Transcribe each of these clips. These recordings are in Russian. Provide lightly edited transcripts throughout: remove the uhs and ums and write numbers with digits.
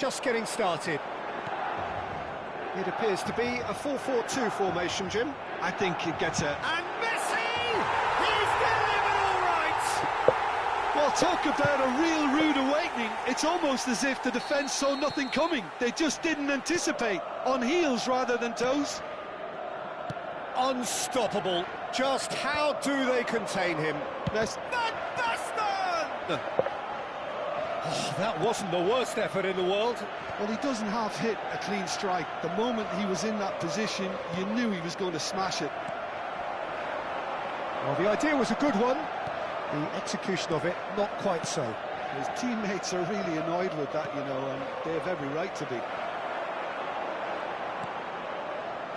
Just getting started. It appears to be a 4-4-2 formation, Jim. I think it gets a... And Messi! He's delivered all right! Well, talk about a real rude awakening. It's almost as if the defence saw nothing coming. They just didn't anticipate. On heels rather than toes. Unstoppable. Just how do they contain him? That's... Van Basten! Oh, that wasn't the worst effort in the world. Well, he doesn't half hit a clean strike. The moment he was in that position, you knew he was going to smash it. Well, the idea was a good one. The execution of it, not quite so. His teammates are really annoyed with that, you know, and they have every right to be.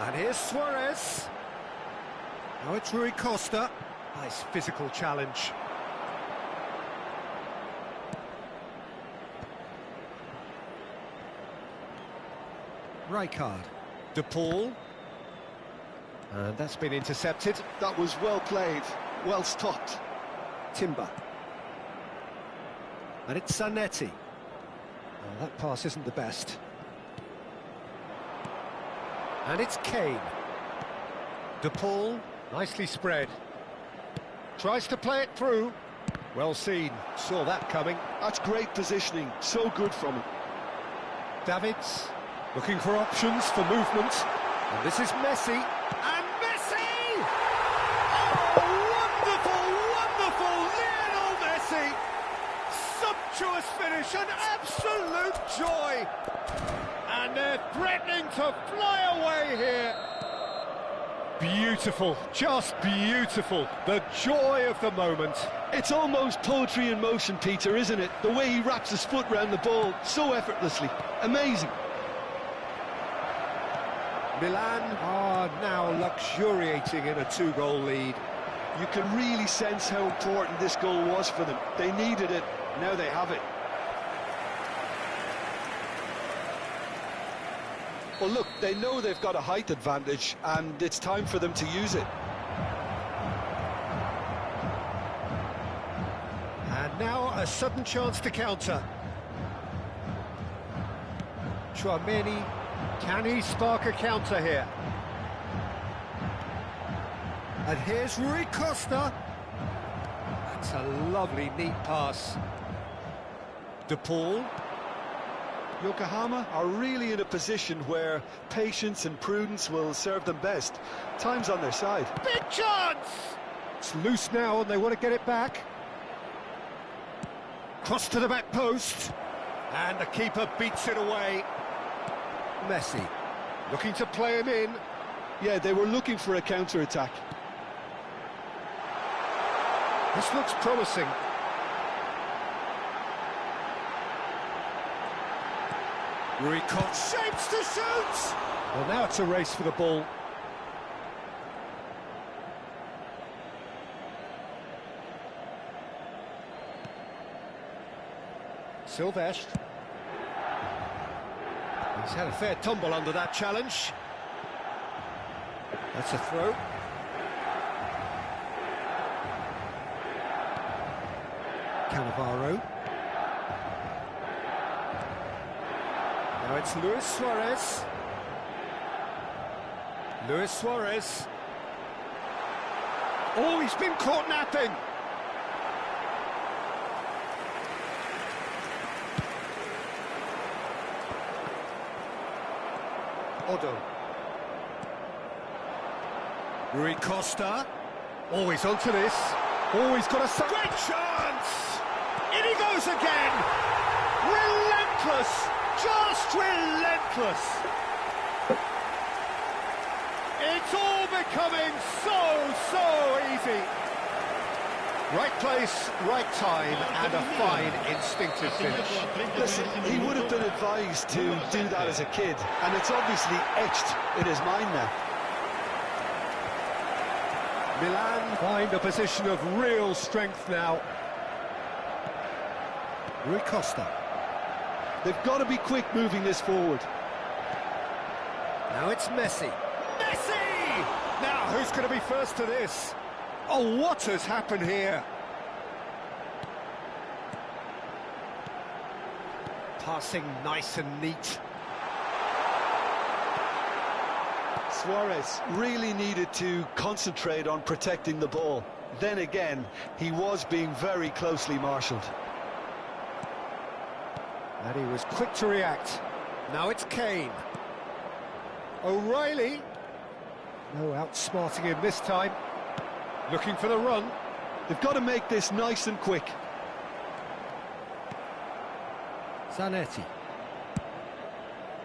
And here's Suarez. Now it's Rui Costa. Nice physical challenge. Rijkaard. De Paul. And that's been intercepted. That was well played, well stopped. Timber. And it's Zanetti. Oh, that pass isn't the best. And it's Kane. De Paul, nicely spread. Tries to play it through. Well seen, saw that coming. That's great positioning, so good from him. Davids, looking for options for movement. And this is Messi. And Messi! Oh, wonderful, wonderful Lionel Messi! Sumptuous finish, an absolute joy! And they're threatening to fly away here. Beautiful, just beautiful. The joy of the moment. It's almost poetry in motion, Peter, isn't it? The way he wraps his foot round the ball so effortlessly. Amazing. Milan are now luxuriating in a two-goal lead. You can really sense how important this goal was for them. They needed it, now they have it. Well, look, they know they've got a height advantage, and it's time for them to use it. And now a sudden chance to counter. Tchouaméni, can he spark a counter here? And here's Rui Costa. That's a lovely, neat pass. De Paul. Yokohama are really in a position where patience and prudence will serve them best. Time's on their side. Big chance! It's loose now and they want to get it back. Cross to the back post. And the keeper beats it away. Messi, looking to play him in. Yeah, they were looking for a counter-attack. This looks promising. Rui Costa shapes to shoot! Well, now it's a race for the ball. Silvestre. He's had a fair tumble under that challenge. That's a throw. Cannavaro. Now it's Luis Suarez. Luis Suarez. Oh, he's been caught napping. Odo. Rui Costa. Oh, he's onto this. Oh, he's got a great chance! In he goes again! Relentless! Just relentless! It's all becoming so easy. Right place, right time, and a fine instinctive finish. Listen, he would have been advised to do that as a kid, and it's obviously etched in his mind now. Milan find a position of real strength now. Rui Costa. They've got to be quick moving this forward. Now it's Messi. Messi! Now, who's going to be first to this? Oh, what has happened here? Passing nice and neat. Suarez really needed to concentrate on protecting the ball. Then again, he was being very closely marshalled. And he was quick to react. Now it's Kane. O'Reilly. No outsmarting him this time. Looking for the run. They've got to make this nice and quick. Zanetti.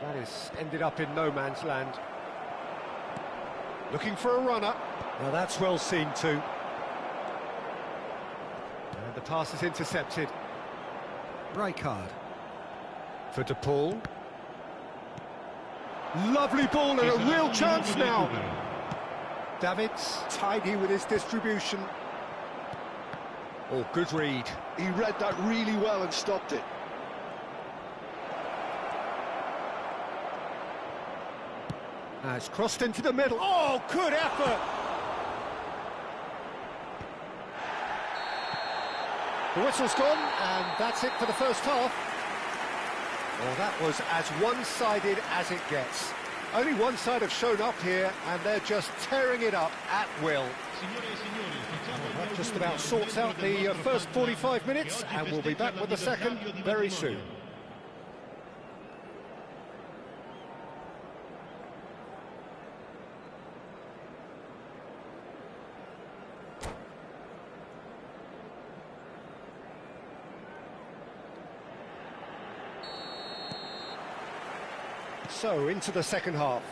That is ended up in no man's land. Looking for a runner. Now that's well seen too. And the pass is intercepted. Rijkaard. For De Paul. Lovely ball and a real chance now. Davids, tidy with his distribution. Oh, good read. He read that really well and stopped it. It's crossed into the middle. Oh, good effort! The whistle's gone, and that's it for the first half. Well, that was as one-sided as it gets. Only one side have shown up here, and they're just tearing it up at will. Well, that just about sorts out the first 45 minutes, and we'll be back with the second very soon. So, into the second half.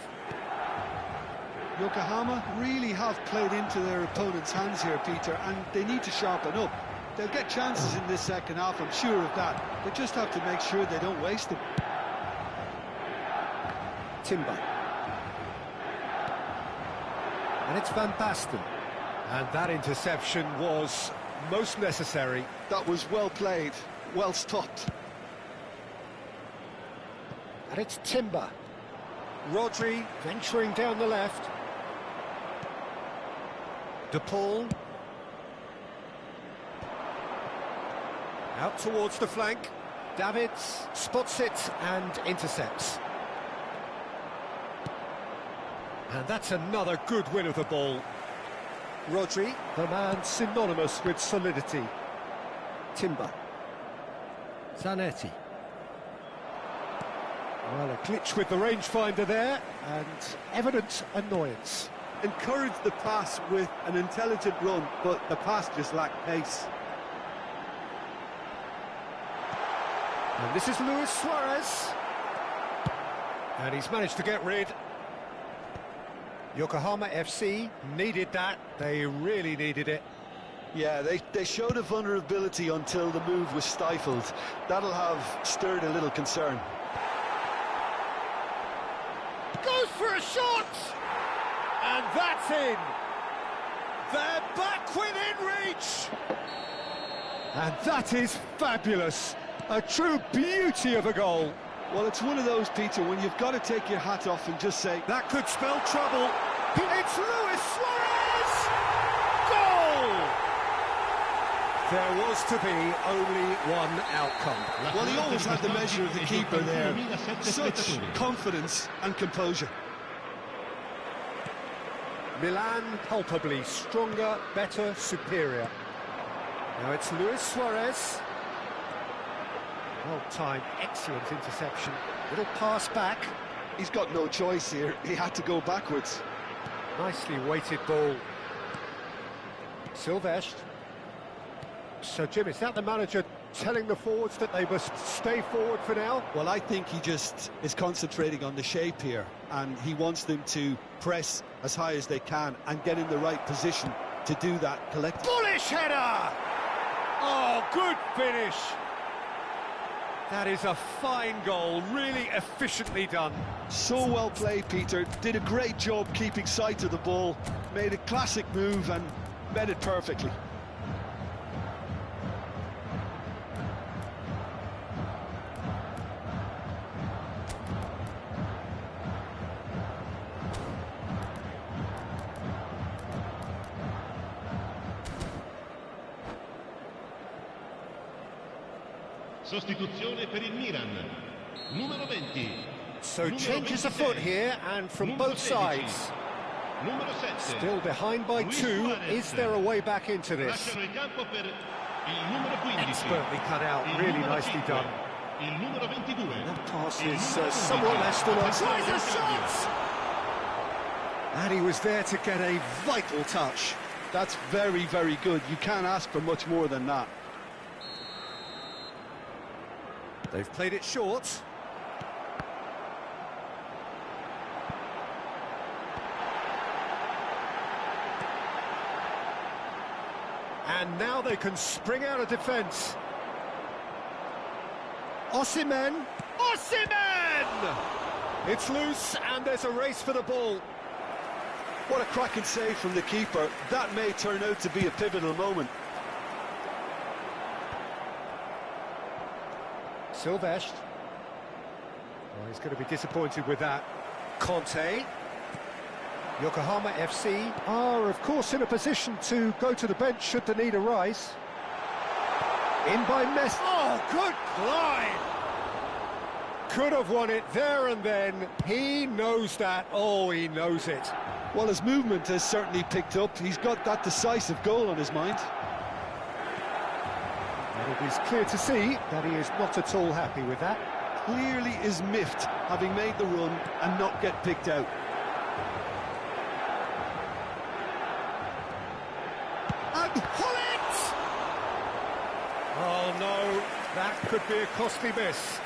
Yokohama really have played into their opponent's hands here, Peter, and they need to sharpen up. They'll get chances in this second half, I'm sure of that. They just have to make sure they don't waste them. Timber. And it's Van Basten. And that interception was most necessary. That was well played, well stopped. And it's Timber. Rodri venturing down the left. De Paul. Out towards the flank. Davids spots it and intercepts. And that's another good win of the ball. Rodri, the man synonymous with solidity. Timber. Zanetti. Well, a glitch with the rangefinder there, and evident annoyance. Encouraged the pass with an intelligent run, but the pass just lacked pace. And this is Luis Suarez. And he's managed to get rid. Yokohama FC needed that. They really needed it. Yeah, they showed a vulnerability until the move was stifled. That'll have stirred a little concern. Goes for a shot! And that's in! They're back within reach! And that is fabulous! A true beauty of a goal. Well, it's one of those, Peter, when you've got to take your hat off and just say, that could spell trouble. It's Luis Suarez! Goal! There was to be only one outcome. Well, he always had the measure of the keeper there. Such confidence and composure. Milan palpably stronger, better, superior. Now it's Luis Suarez. Well-timed, excellent interception. Little pass back. He's got no choice here. He had to go backwards. Nicely weighted ball. Silvestre. So, Jim, is that the manager telling the forwards that they must stay forward for now? Well, I think he just is concentrating on the shape here, and he wants them to press as high as they can and get in the right position to do that collectively. Bullish header! Oh, good finish! That is a fine goal, really efficiently done. So well played, Peter. Did a great job keeping sight of the ball, made a classic move and met it perfectly. Sostituzione per il Milan. Numero 20. So changes afoot here, and from both sides. Numero 7. Still behind by 2. Is there a way back into this? Lasciano il campo per il numero 15. Expertly cut out, Il really numero nicely 5. done. Il numero 22. That pass Il is numero 11. somewhat less than on. Attenzione Tries a al cambio. shot! And he was there to get a vital touch. That's very, very good. You can't ask for much more than that. They've played it short. And now they can spring out of defence. Osimhen! Osimhen! It's loose, and there's a race for the ball. What a cracking save from the keeper. That may turn out to be a pivotal moment. Silvestre. Oh, he's going to be disappointed with that. Conte. Yokohama FC are, of course, in a position to go to the bench should the need arise. In by Messi. Oh, good climb! Could have won it there and then. He knows that. Oh, he knows it. Well, his movement has certainly picked up. He's got that decisive goal on his mind. And it is clear to see that he is not at all happy with that. Clearly is miffed, having made the run and not get picked out. And pull it! Oh no, that could be a costly miss.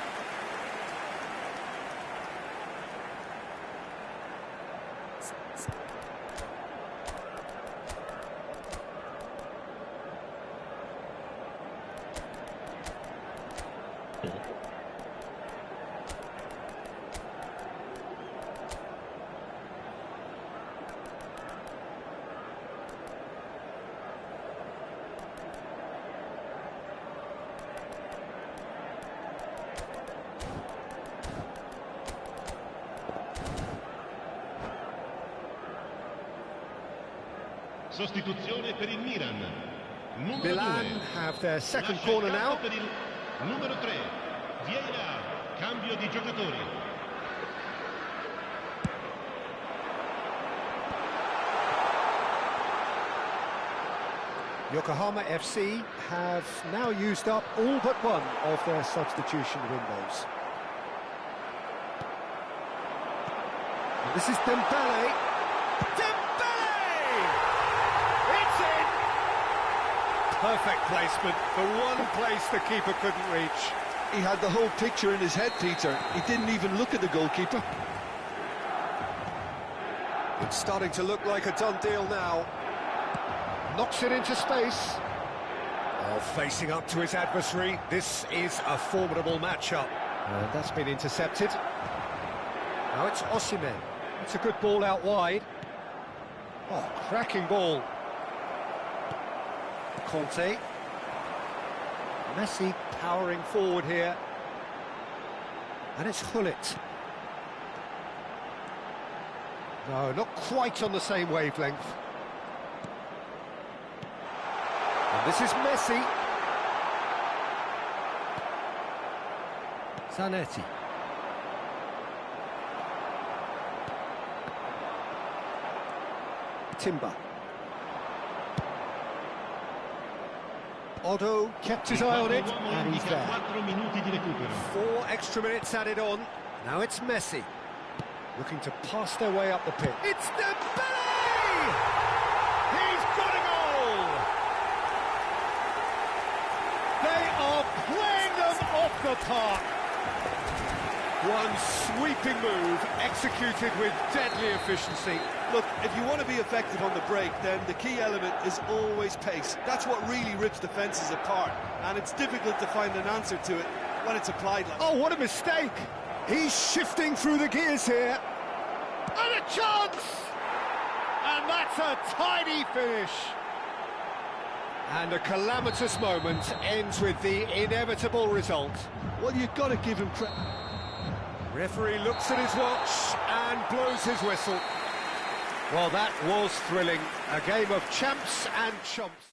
Sostituzione per il Milan. Numero Milan 2. have their second Lascia corner il now. campo per il numero 3. Vieira. Cambio di giocatori. Yokohama FC have now used up all but one of their substitution windows. And this is Dembele. Dembele! It's in! Perfect placement, the one place the keeper couldn't reach. He had the whole picture in his head, Peter. He didn't even look at the goalkeeper. It's starting to look like a done deal now. Knocks it into space. Oh, facing up to his adversary. This is a formidable matchup. And that's been intercepted. Now it's Osimhen. It's a good ball out wide. Oh, cracking ball. Conte. Messi powering forward here. And it's Hullet. No, not quite on the same wavelength. And this is Messi. Zanetti. Timber. Otto kept his eye on it, and he's there. 4 minuti di recupero. 4 extra minutes added on. Now it's Messi. Looking to pass their way up the pitch. It's Dembele! He's got a goal! They are playing them off the park. One sweeping move, executed with deadly efficiency. Look, if you want to be effective on the break, then the key element is always pace. That's what really rips defences apart, and it's difficult to find an answer to it when it's applied like that. Oh, what a mistake! He's shifting through the gears here. And a chance! And that's a tidy finish. And a calamitous moment ends with the inevitable result. Well, you've got to give him credit. Referee looks at his watch and blows his whistle. Well, that was thrilling. A game of champs and chumps.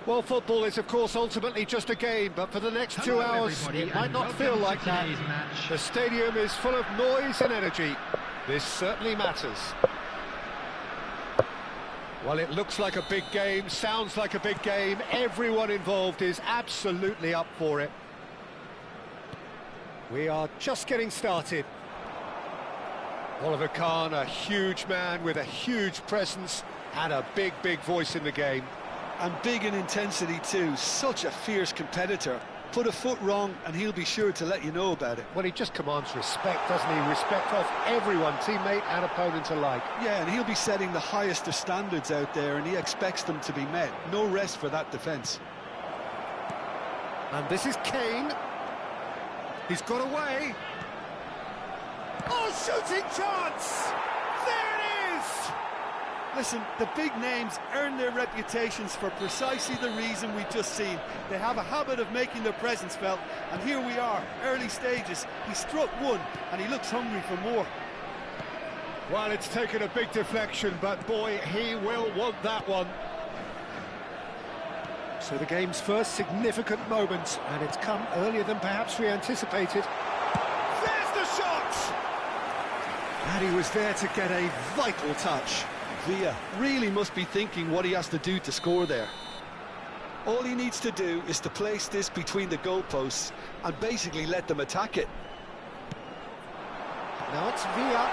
Well, football is, of course, ultimately just a game, but for the next 2 hours, it might not feel like that. The stadium is full of noise and energy. This certainly matters. Well, it looks like a big game, sounds like a big game. Everyone involved is absolutely up for it. We are just getting started. Oliver Kahn, a huge man with a huge presence and a big, big voice in the game. And big in intensity too, such a fierce competitor. Put a foot wrong and he'll be sure to let you know about it. Well, he just commands respect, doesn't he? Respect of everyone, teammate and opponent alike. Yeah, and he'll be setting the highest of standards out there and he expects them to be met. No rest for that defence. And this is Kane. He's got away. Oh, shooting chance! There it is! Listen, the big names earn their reputations for precisely the reason we've just seen. They have a habit of making their presence felt, and here we are, early stages. He struck one, and he looks hungry for more. Well, it's taken a big deflection, but boy, he will want that one. So the game's first significant moment, and it's come earlier than perhaps we anticipated. There's the shot! And he was there to get a vital touch. Villa really must be thinking what he has to do to score there. All he needs to do is to place this between the goalposts and basically let them attack it. Now it's Villa.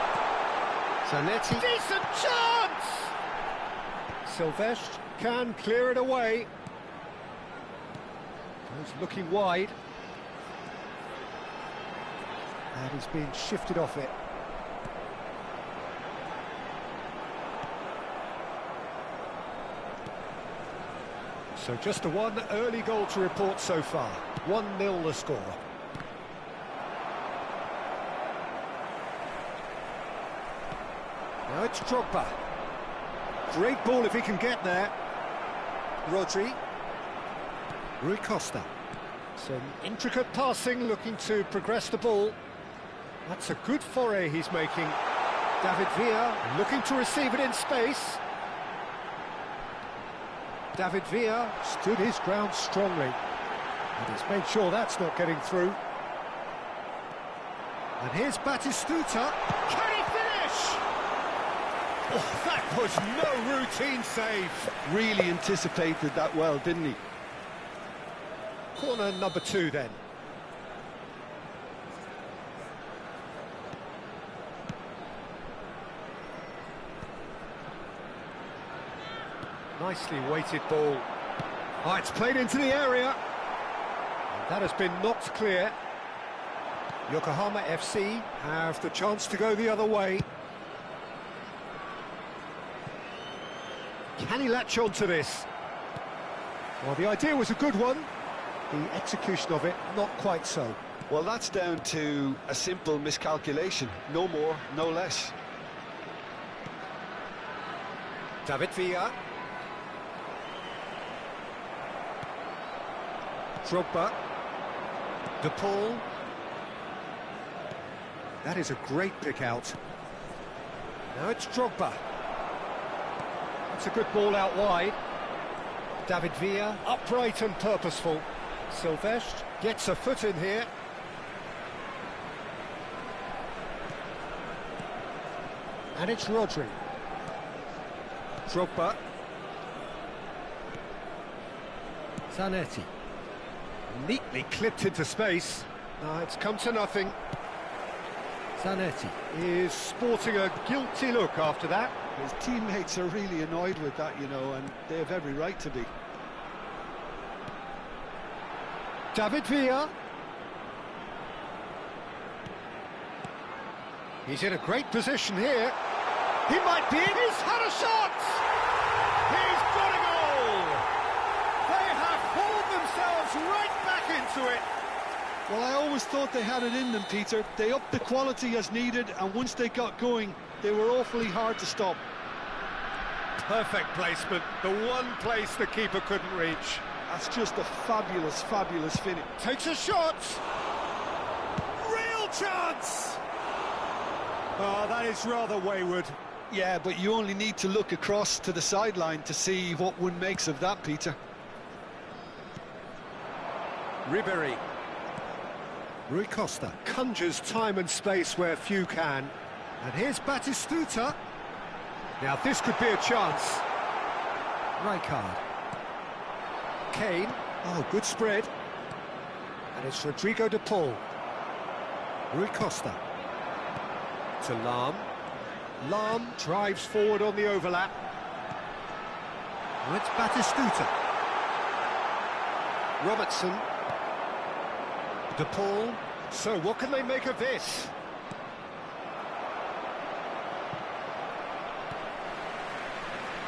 Zanetti. Decent chance! Silvestre can clear it away. He's looking wide. And he's being shifted off it. So just a one early goal to report so far. 1-0 the score. Now it's Drogba. Great ball if he can get there. Rodri. Rui Costa. Some intricate passing, looking to progress the ball. That's a good foray he's making. David Villa looking to receive it in space. David Villa stood his ground strongly. And he's made sure that's not getting through. And here's Batistuta. Can he finish? Oh, that was no routine save. Really anticipated that well, didn't he? Corner number 2 then. Nicely weighted ball. Oh, it's played into the area. And that has been knocked clear. Yokohama FC have the chance to go the other way. Can he latch on to this? Well, the idea was a good one. The execution of it, not quite so. Well, that's down to a simple miscalculation. No more, no less. David Villa. Drogba. De Paul. That is a great pick out. Now it's Drogba. That's a good ball out wide. David Villa, upright and purposeful. Silvestre gets a foot in here. And it's Rodri. Drogba. Zanetti. Neatly clipped into space. It's come to nothing. Zanetti is sporting a guilty look after that. His teammates are really annoyed with that, you know, and they have every right to be. David Villa. He's in a great position here. He might be in. He's had a shot! He's got a goal! They have hauled themselves right back into it. Well, I always thought they had it in them, Peter. They upped the quality as needed, and once they got going, they were awfully hard to stop. Perfect placement, the one place the keeper couldn't reach. That's just a fabulous, fabulous finish. Takes a shot! Real chance! Oh, that is rather wayward. Yeah, but you only need to look across to the sideline to see what one makes of that, Peter. Ribery. Rui Costa conjures time and space where few can. And here's Batistuta. Now this could be a chance. Rijkaard. Kane. Oh, good spread. And it's Rodrigo de Paul. Rui Costa. To Lahm. Lahm drives forward on the overlap. And it's Batistuta. Robertson. De Paul. So what can they make of this?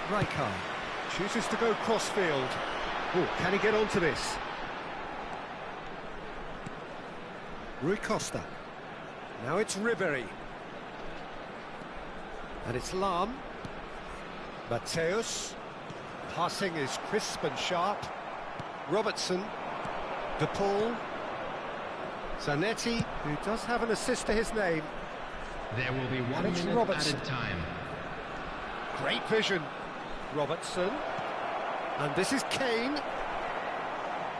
Rijkaard chooses to go cross-field. Oh, can he get onto this? Rui Costa. Now it's Ribery. And it's Lahm. Mateus. Passing is crisp and sharp. Robertson. De Paul. Zanetti, who does have an assist to his name. There will be 1 minute Robertson. added time. Great vision. Robertson. And this is Kane.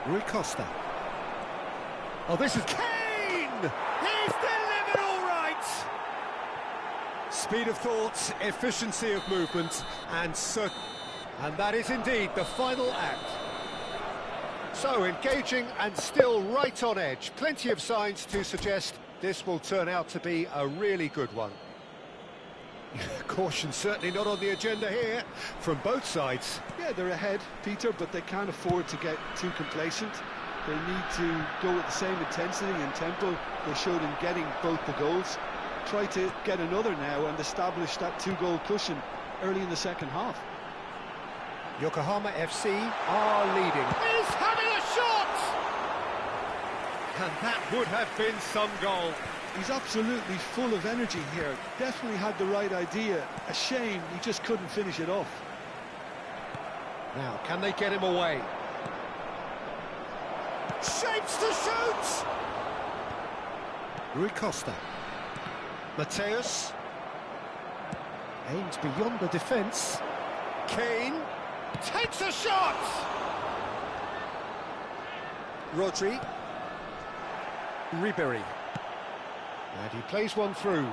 Rui Costa. Oh, this is Kane! He's delivered all right! Speed of thought, efficiency of movement, and that is indeed the final act. So, engaging and still right on edge. Plenty of signs to suggest this will turn out to be a really good one. Caution certainly not on the agenda here, from both sides. Yeah, they're ahead, Peter, but they can't afford to get too complacent. They need to go with the same intensity and tempo they showed in getting both the goals. Try to get another now and establish that 2-goal cushion early in the second half. Yokohama FC are leading. He's having a shot! And that would have been some goal. He's absolutely full of energy here. Definitely had the right idea. A shame he just couldn't finish it off. Now, can they get him away? Shapes to shoot! Rui Costa. Mateus. Aims beyond the defence. Kane. Takes a shot! Rodri. Ribery. And he plays one through.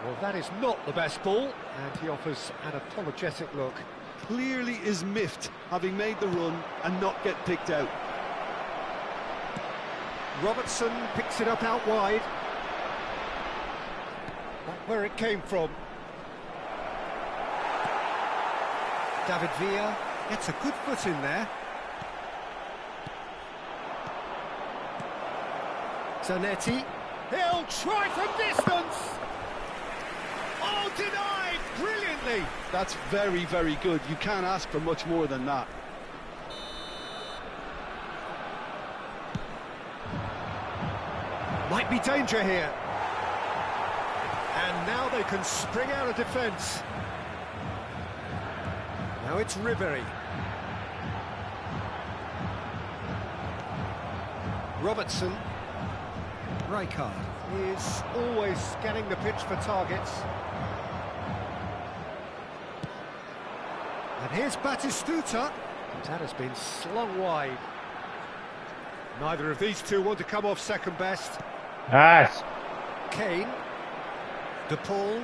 Well, that is not the best ball, and he offers an apologetic look. Clearly is miffed, having made the run and not get picked out. Robertson picks it up out wide. Back where it came from. David Villa gets a good foot in there. Zanetti. He'll try from distance! Oh, denied brilliantly! That's very, very good. You can't ask for much more than that. Might be danger here. And now they can spring out of defence. Now it's Ribery. Robertson. Rijkaard is always scanning the pitch for targets. And here's Batistuta. That has been slung wide. Neither of these two want to come off second best. Nice. Kane. De Paul.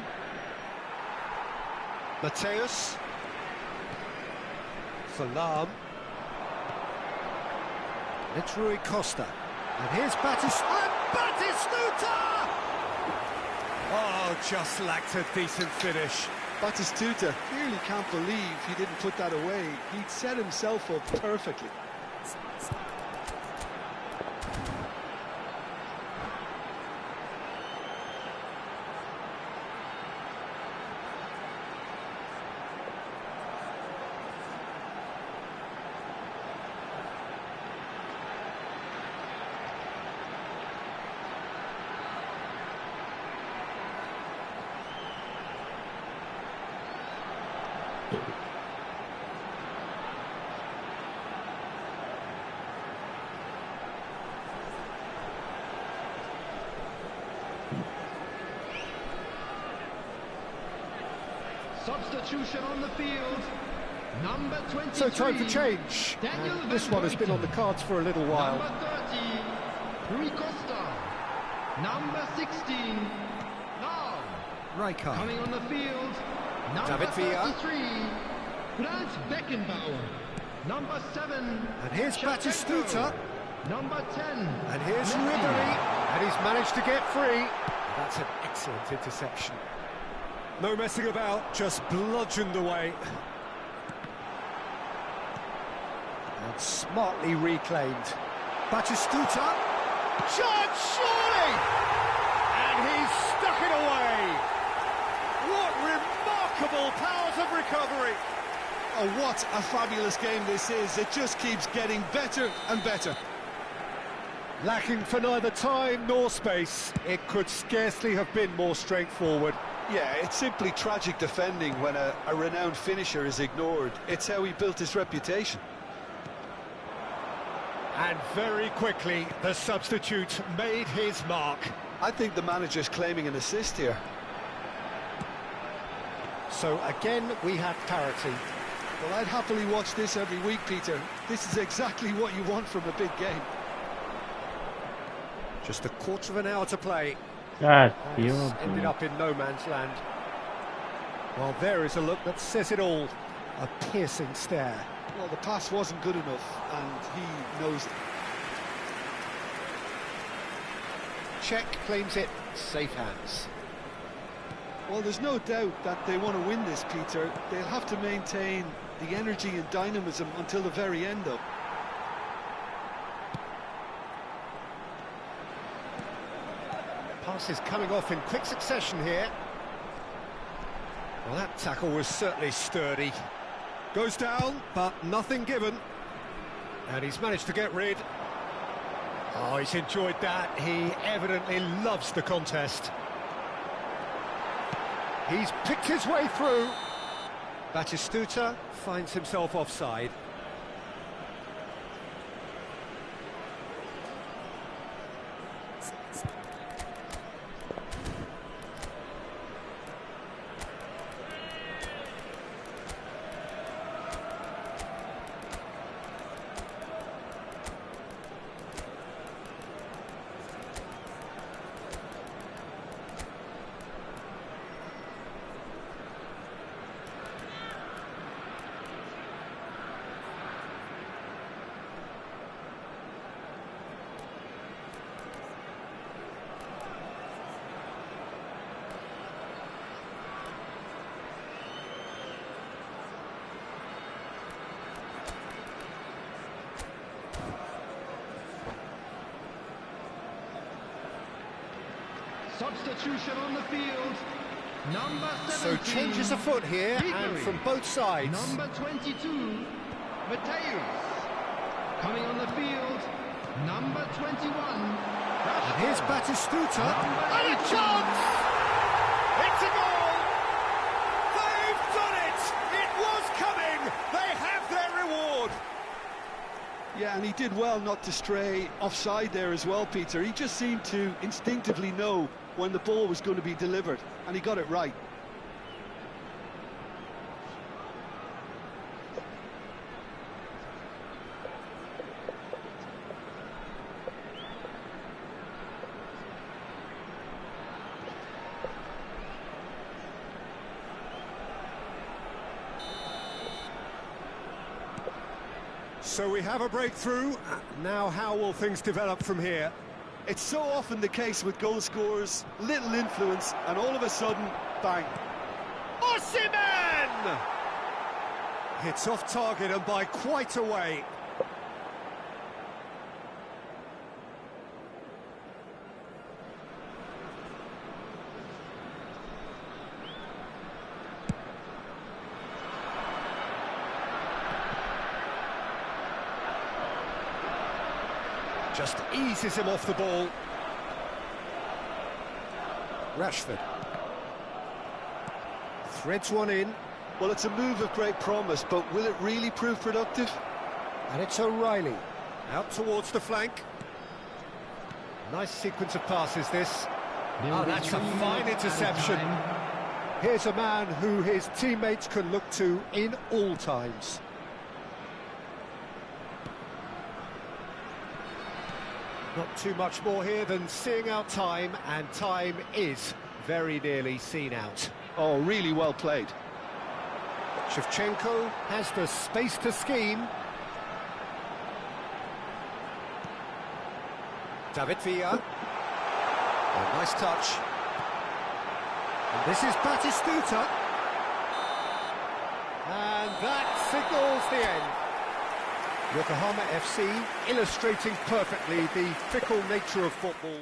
Mateus. Salam. It's Rui Costa. And here's Batistuta. Oh, just lacked a decent finish. Batistuta clearly can't believe he didn't put that away. He'd set himself up perfectly. Substitution on the field. Number 23. So time for change. And this one has been on the cards for a little while. Number 30, Rui Costa. Number 16, now. Rijkaard. Coming on the field, number David Villa. 33, Franz Beckenbauer. Number 7, And here's Shevchenko. Batistuta. Number 10, And here's Messi. Ribery. And he's managed to get free. That's an excellent interception. No messing about, just bludgeoned away. And smartly reclaimed. Batistuta. Chance, surely! And he's stuck it away. What remarkable powers of recovery. Oh, what a fabulous game this is. It just keeps getting better and better. Lacking for neither time nor space. It could scarcely have been more straightforward. Yeah, it's simply tragic defending when a renowned finisher is ignored. It's how he built his reputation. And very quickly, the substitute made his mark. I think the manager's claiming an assist here. So again, we have parity. Well, I'd happily watch this every week, Peter. This is exactly what you want from a big game. Just a quarter of an hour to play. God, And you it's ended up in no man's land. Well, there is a look that says it all. A piercing stare. Well, the pass wasn't good enough, and he knows it. Czech claims it. Safe hands. Well, there's no doubt that they want to win this, Peter. They'll have to maintain the energy and dynamism until the very end, though. Pass is coming off in quick succession here. Well, that tackle was certainly sturdy. Goes down, but nothing given. And he's managed to get rid. Oh, he's enjoyed that. He evidently loves the contest. He's picked his way through. Batistuta finds himself offside. Substitution on the field. Number 17. So changes afoot here, and from both sides. Number 22, Mateus. Coming on the field, number 21. And here's Batistuta. And a 18. chance! It's a goal! They've done it! It was coming! They have their reward! Yeah, and he did well not to stray offside there as well, Peter. He just seemed to instinctively know when the ball was going to be delivered, and he got it right. So we have a breakthrough. Now how will things develop from here? It's so often the case with goal scorers, little influence, and all of a sudden, bang. Osimhen! Hits off target and by quite a way. Just eases him off the ball. Rashford. Threads one in. Well, it's a move of great promise, but will it really prove productive? And it's O'Reilly. Out towards the flank. Nice sequence of passes, this. Oh, that's a fine interception. Here's a man who his teammates can look to in all times. Not too much more here than seeing out time, and time is very nearly seen out. Oh, really well played. Shevchenko has the space to scheme. David Villa. A nice touch. And this is Batistuta. And that signals the end. Yokohama FC illustrating perfectly the fickle nature of football.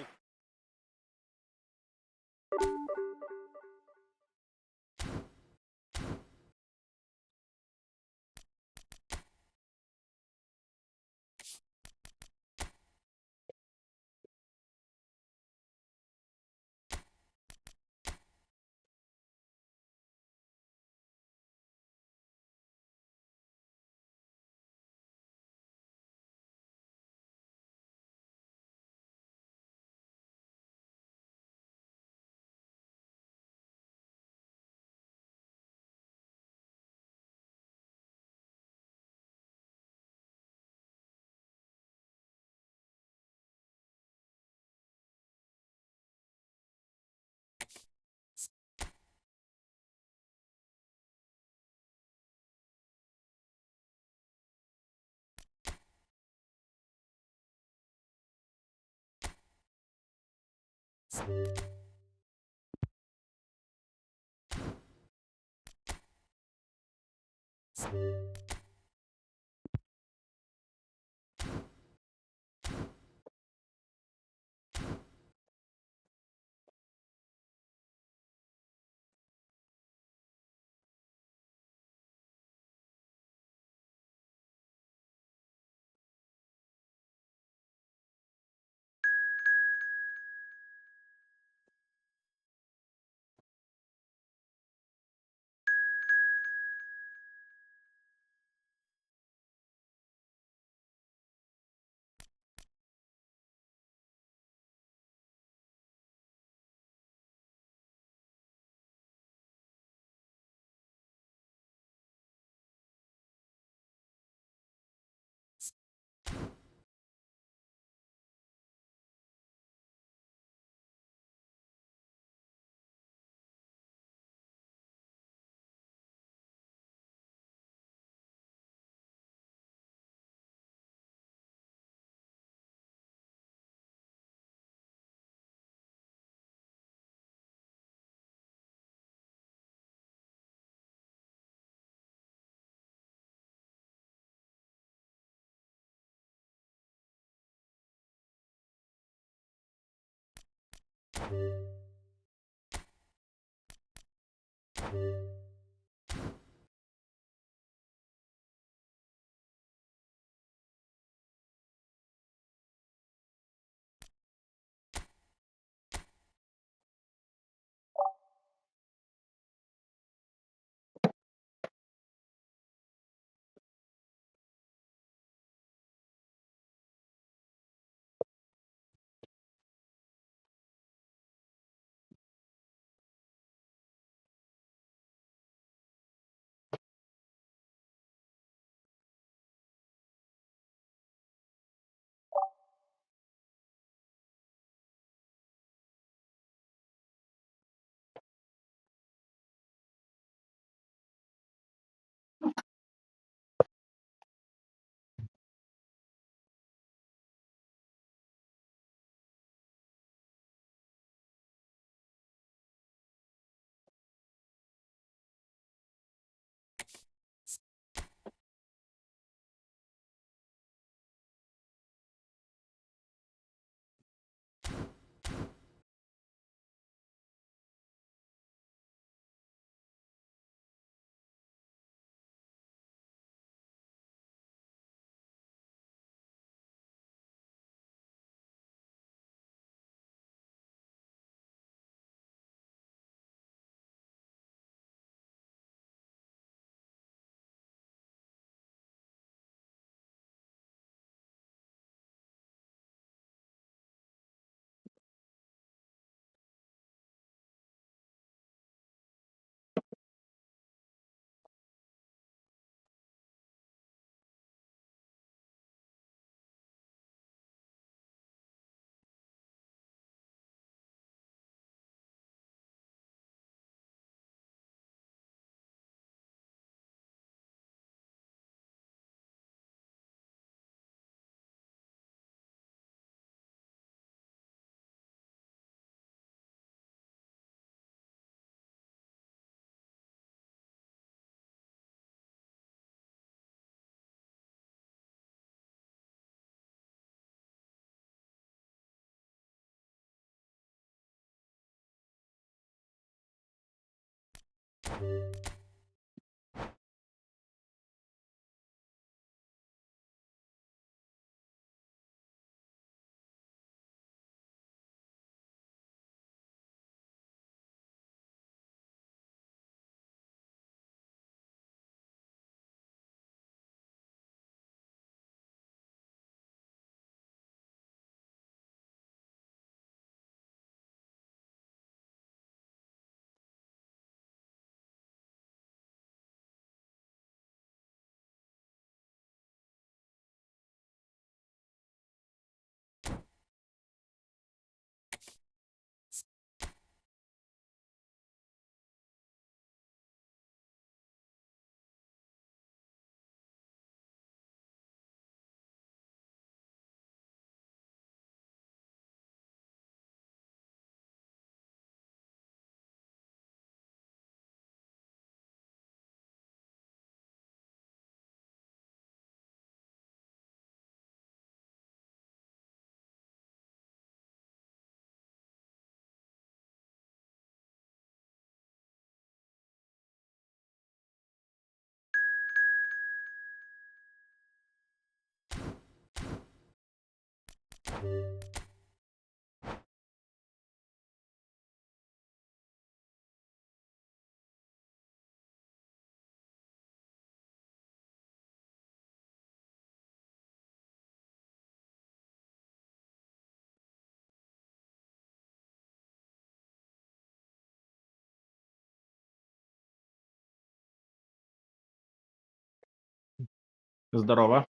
Здорово.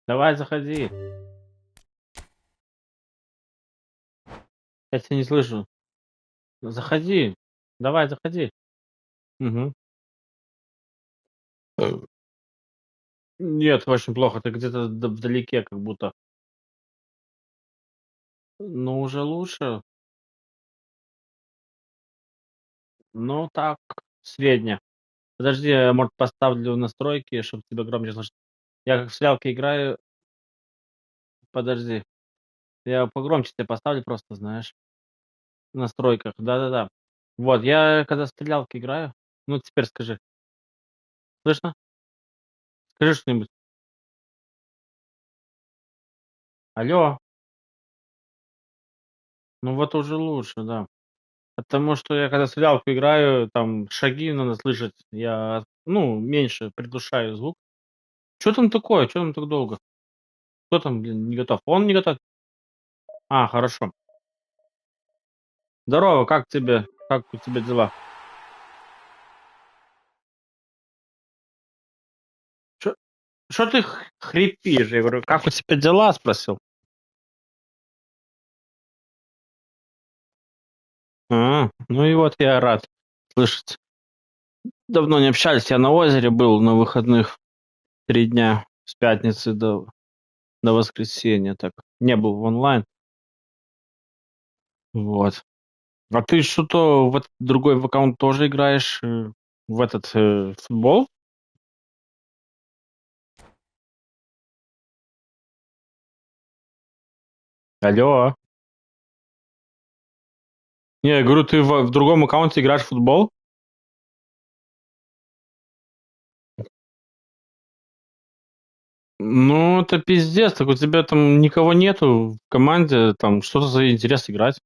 Давай, заходи. Я тебя не слышу. Заходи. Давай, заходи. Мгм. Нет, очень плохо. Ты где-то вдалеке как будто. Ну, уже лучше. Ну, так, средне. Подожди, я, может, поставлю настройки, чтобы тебя громче слышать. Я как в стрелке играю. Подожди. Я погромче тебе поставлю просто, знаешь. В настройках. Да-да-да. Вот, я когда в стрелялки играю. Ну, теперь скажи. Слышно? Скажи что-нибудь. Алло. Ну, вот уже лучше, да. Потому что я когда в стрелялку играю, там шаги надо слышать. Я, ну, меньше приглушаю звук. Что там такое? Что там так долго? Кто там, блин, не готов? Он не готов? А, хорошо. Здорово, как тебе? Как у тебя дела? Что ты хрипишь? Я говорю, как у тебя дела? Спросил. Ну и вот я рад слышать. Давно не общались. Я на озере был на выходных 3 дня с пятницы до воскресенья. Так не был в онлайн. Вот. А ты что-то в этот другой в аккаунт тоже играешь в этот футбол? Алло. Не, я говорю, ты в другом аккаунте играешь в футбол? Ну, это пиздец, так у тебя там никого нету в команде, там что-то за интерес играть.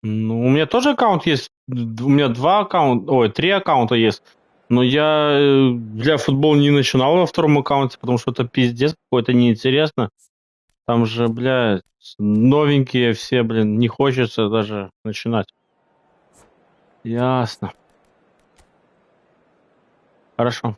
Ну, у меня тоже аккаунт есть, у меня 2 аккаунта, ой, 3 аккаунта есть, но я для футбола не начинал во втором аккаунте, потому что это пиздец какой-то неинтересно. Там же, блядь, новенькие все, блин, не хочется даже начинать. Ясно. Хорошо.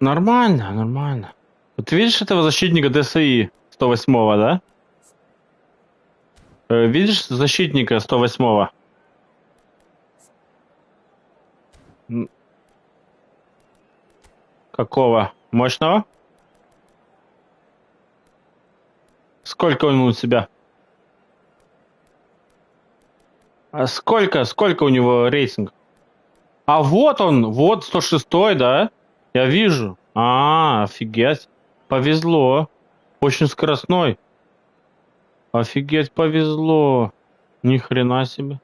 Нормально, нормально. Вот видишь этого защитника ДСИ 108-го, да? Видишь защитника 108-го? Какого? Мощного? Сколько он у тебя? А сколько у него рейтинг? А вот он, вот 106-й, да? Я вижу. Офигеть. Повезло. Очень скоростной. Офигеть, повезло. Ни хрена себе.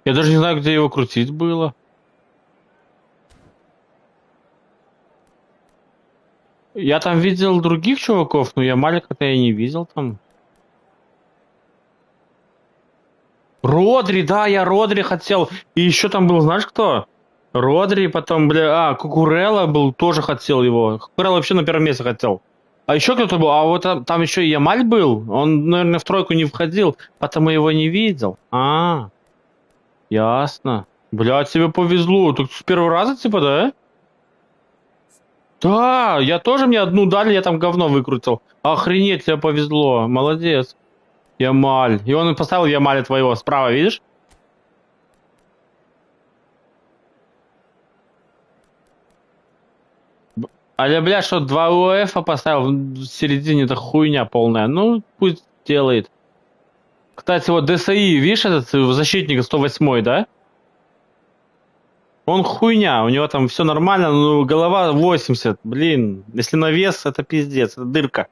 Я даже не знаю, где его крутить было. Я там видел других чуваков, но я маленького-то я не видел там. Родри, да, я Родри хотел. И еще там был, знаешь кто? Родри, потом, Кукурелла был, тоже хотел его. Кукурелла вообще на первом месте хотел. А еще кто-то был, а вот там еще и Ямаль был. Он, наверное, в тройку не входил, потому его не видел. Ясно. Блядь, тебе повезло. Тут с первого раза, типа, да? Да, я тоже, мне одну дали, я там говно выкрутил. Охренеть, тебе повезло. Молодец. Ямаль. И он поставил Ямаля твоего справа, видишь? Аля, бля, что, 2 УЭФа поставил в середине, это хуйня полная. Ну, пусть делает. Кстати, вот ДСИ, видишь, этот защитник 108-й, да? Он хуйня, у него там все нормально, но голова 80. Блин, если на вес, это пиздец, это дырка.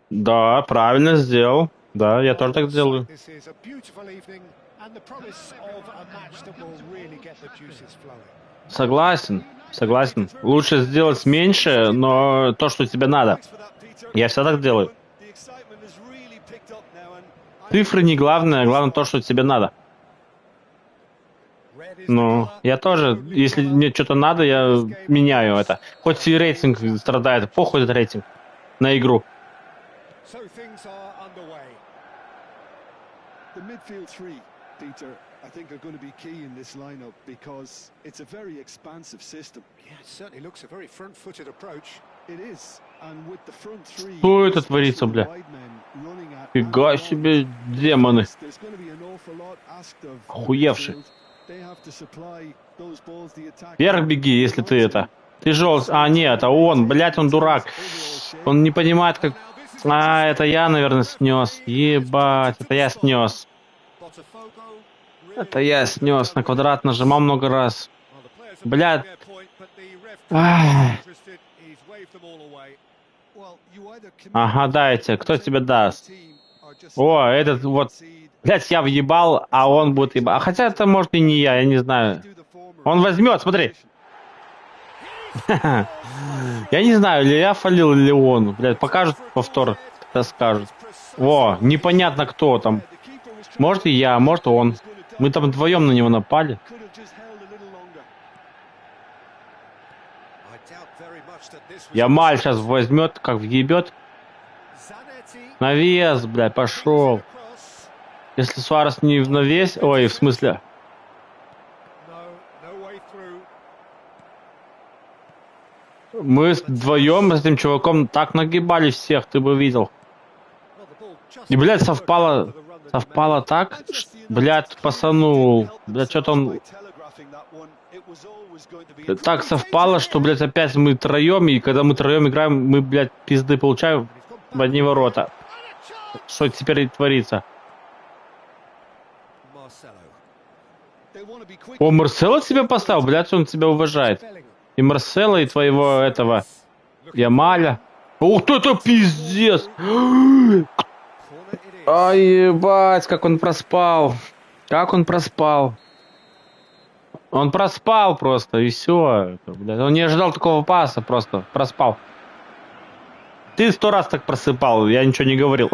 Да, правильно сделал. Да, я тоже так делаю. Согласен, согласен. Лучше сделать меньше, но то, что тебе надо. Я всегда так делаю. Цифры не главное, главное то, что тебе надо. Ну, я тоже, если мне что-то надо, я меняю это. Хоть и рейтинг страдает, похуй этот рейтинг на игру. I think are going to be key in this lineup because it's a very expansive system. Yeah, it certainly looks a very front-footed approach. It is, and with the front three. Что это творится, бля? Фига себе, демоны. Охуевший. Вверх беги, если ты это. Ты желтый. Нет, это он, блядь, он дурак. Он не понимает, как... это я, наверное, снес. Ебать, это я снес. Это я снес. На квадрат нажимал много раз. Блядь. Ага, дайте. Кто тебе даст? О, этот вот... Блядь, я въебал, а он будет ебать. А хотя это может и не я не знаю. Он возьмет, смотри. Я не знаю, или я фалил, или он. Блядь, покажут повтор, когда скажут. Во, непонятно кто там. Может и я, может он. Мы там вдвоем на него напали. Ямаль сейчас возьмет, как въебет. Навес, блядь, пошел. Если Суарес не в навес... Ой, в смысле... Мы вдвоем с этим чуваком так нагибали всех, ты бы видел. И, блядь, совпало так, блядь, пасанул. Блядь, что-то он... Так совпало, что, блядь, опять мы троем, и когда мы троем играем, мы, блядь, пизды получаем в одни ворота. Что теперь и творится? О, Марсело тебя поставил, блядь, он тебя уважает. И Марсело, и твоего этого Ямаля. Ух ты, это пиздец! Ай, ебать, как он проспал. Как он проспал. Он проспал просто, и все. Он не ожидал такого паса, просто проспал. Ты 100 раз так просыпал, я ничего не говорил.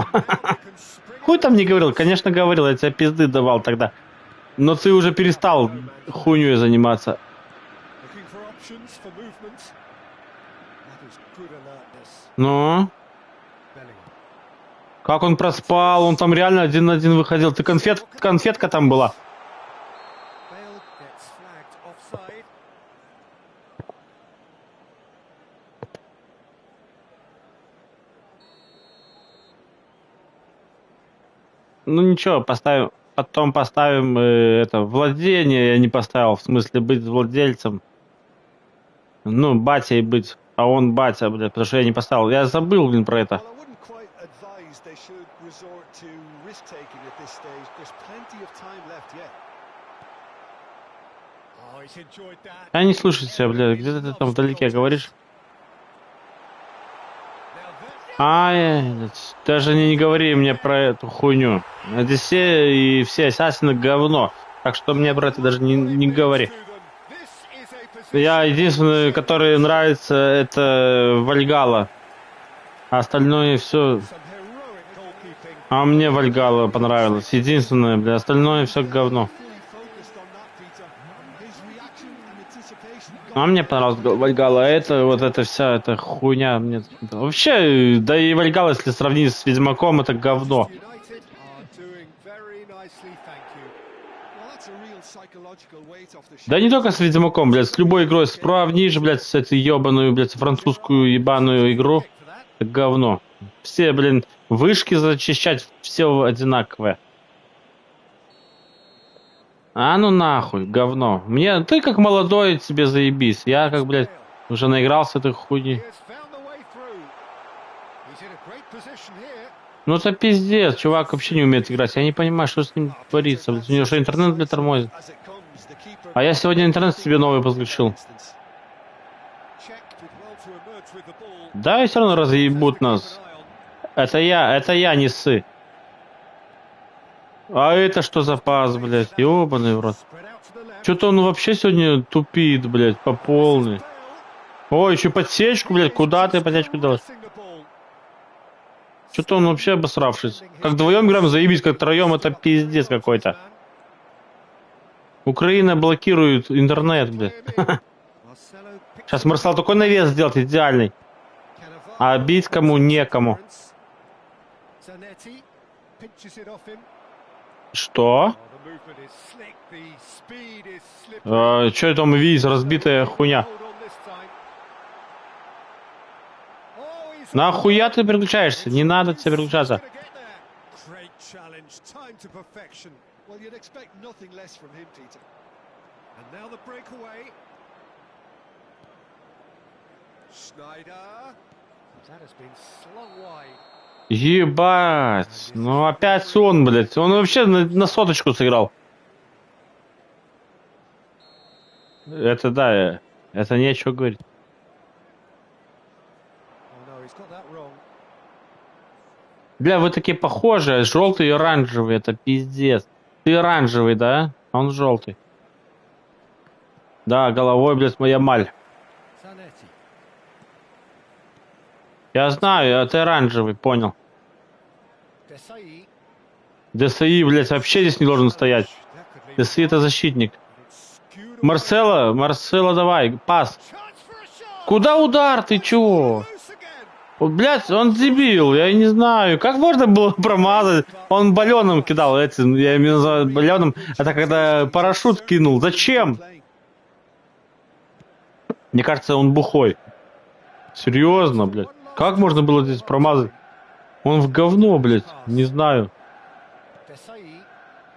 Хуй там не говорил, конечно говорил, я тебе пизды давал тогда. Но ты уже перестал хуйней заниматься. Ну? Как он проспал, он там реально 1-1 выходил. Ты конфетка там была. Bale gets flagged offside. Ну ничего, поставим, потом поставим это владение. Я не поставил, в смысле быть владельцем. Ну, батей быть. А он батя, блядь, потому что я не поставил. Я забыл, блин, про это. Well, I wouldn't quite advise they should resort to risk-taking at this stage. There's plenty of time left yet. Oh, he's enjoyed that. Я не слышу тебя, блядь. Где ты там вдалеке говоришь? Ай, даже не говори мне про эту хуйню. Одиссея и все ассасины говно. Так что мне про это даже не говори. Я единственный, который нравится, это Вальгала. А остальное все... А мне Вальгала понравилось. Единственное, бля, остальное все говно. А мне понравилась Вальгала, а это вот эта вся эта хуйня мне вообще, да и Вальгала, если сравнить с Ведьмаком, это говно. Да не только с Ведьмаком, блядь, с любой игрой сравнишь, блядь, с этой ебаную, блядь, французскую ебаную игру, это говно. Все, блин, вышки зачищать, все одинаковое. А ну нахуй, говно. Мне, ты как молодой, тебе заебись. Я как, блядь, уже наигрался этой хуйни. Ну это пиздец, чувак вообще не умеет играть. Я не понимаю, что с ним творится. У него что, интернет, блядь, тормозит? А я сегодня интернет себе новый подключил. Да, и все равно разъебут нас. Это я, не ссы. А это что за пас, блядь? Ёбаный в рот. Что-то он вообще сегодня тупит, блядь, по полной. Ой, еще подсечку, блядь. Куда ты подсечку делаешь? Что-то он вообще обосравшись. Как вдвоем играем, заебись, как втроем, это пиздец какой-то. Украина блокирует интернет, блядь. Сейчас Марсел такой навес сделает идеальный. А бить кому некому. Что? Что там видишь, разбитая хуйня? Нахуя ты переключаешься? Не надо тебе переключаться. Ебать. Ну опять сон, блядь. Он вообще на соточку сыграл. Это да, это нечего говорить. Бля, вы такие похожие, желтый и оранжевый, это пиздец. Ты оранжевый, да? А он желтый. Да, головой, блядь, моя маль. Я знаю, а ты оранжевый, понял. ДСИ, блядь, вообще здесь не должен стоять. ДСИ это защитник. Марсело, давай, пас. Куда удар, ты чего? Блядь, он дебил, я не знаю. Как можно было промазать? Он баллоном кидал этим, я имею в виду баллоном. Это когда парашют кинул. Зачем? Мне кажется, он бухой. Серьезно, блядь. Как можно было здесь промазать? Он в говно, блядь, не знаю.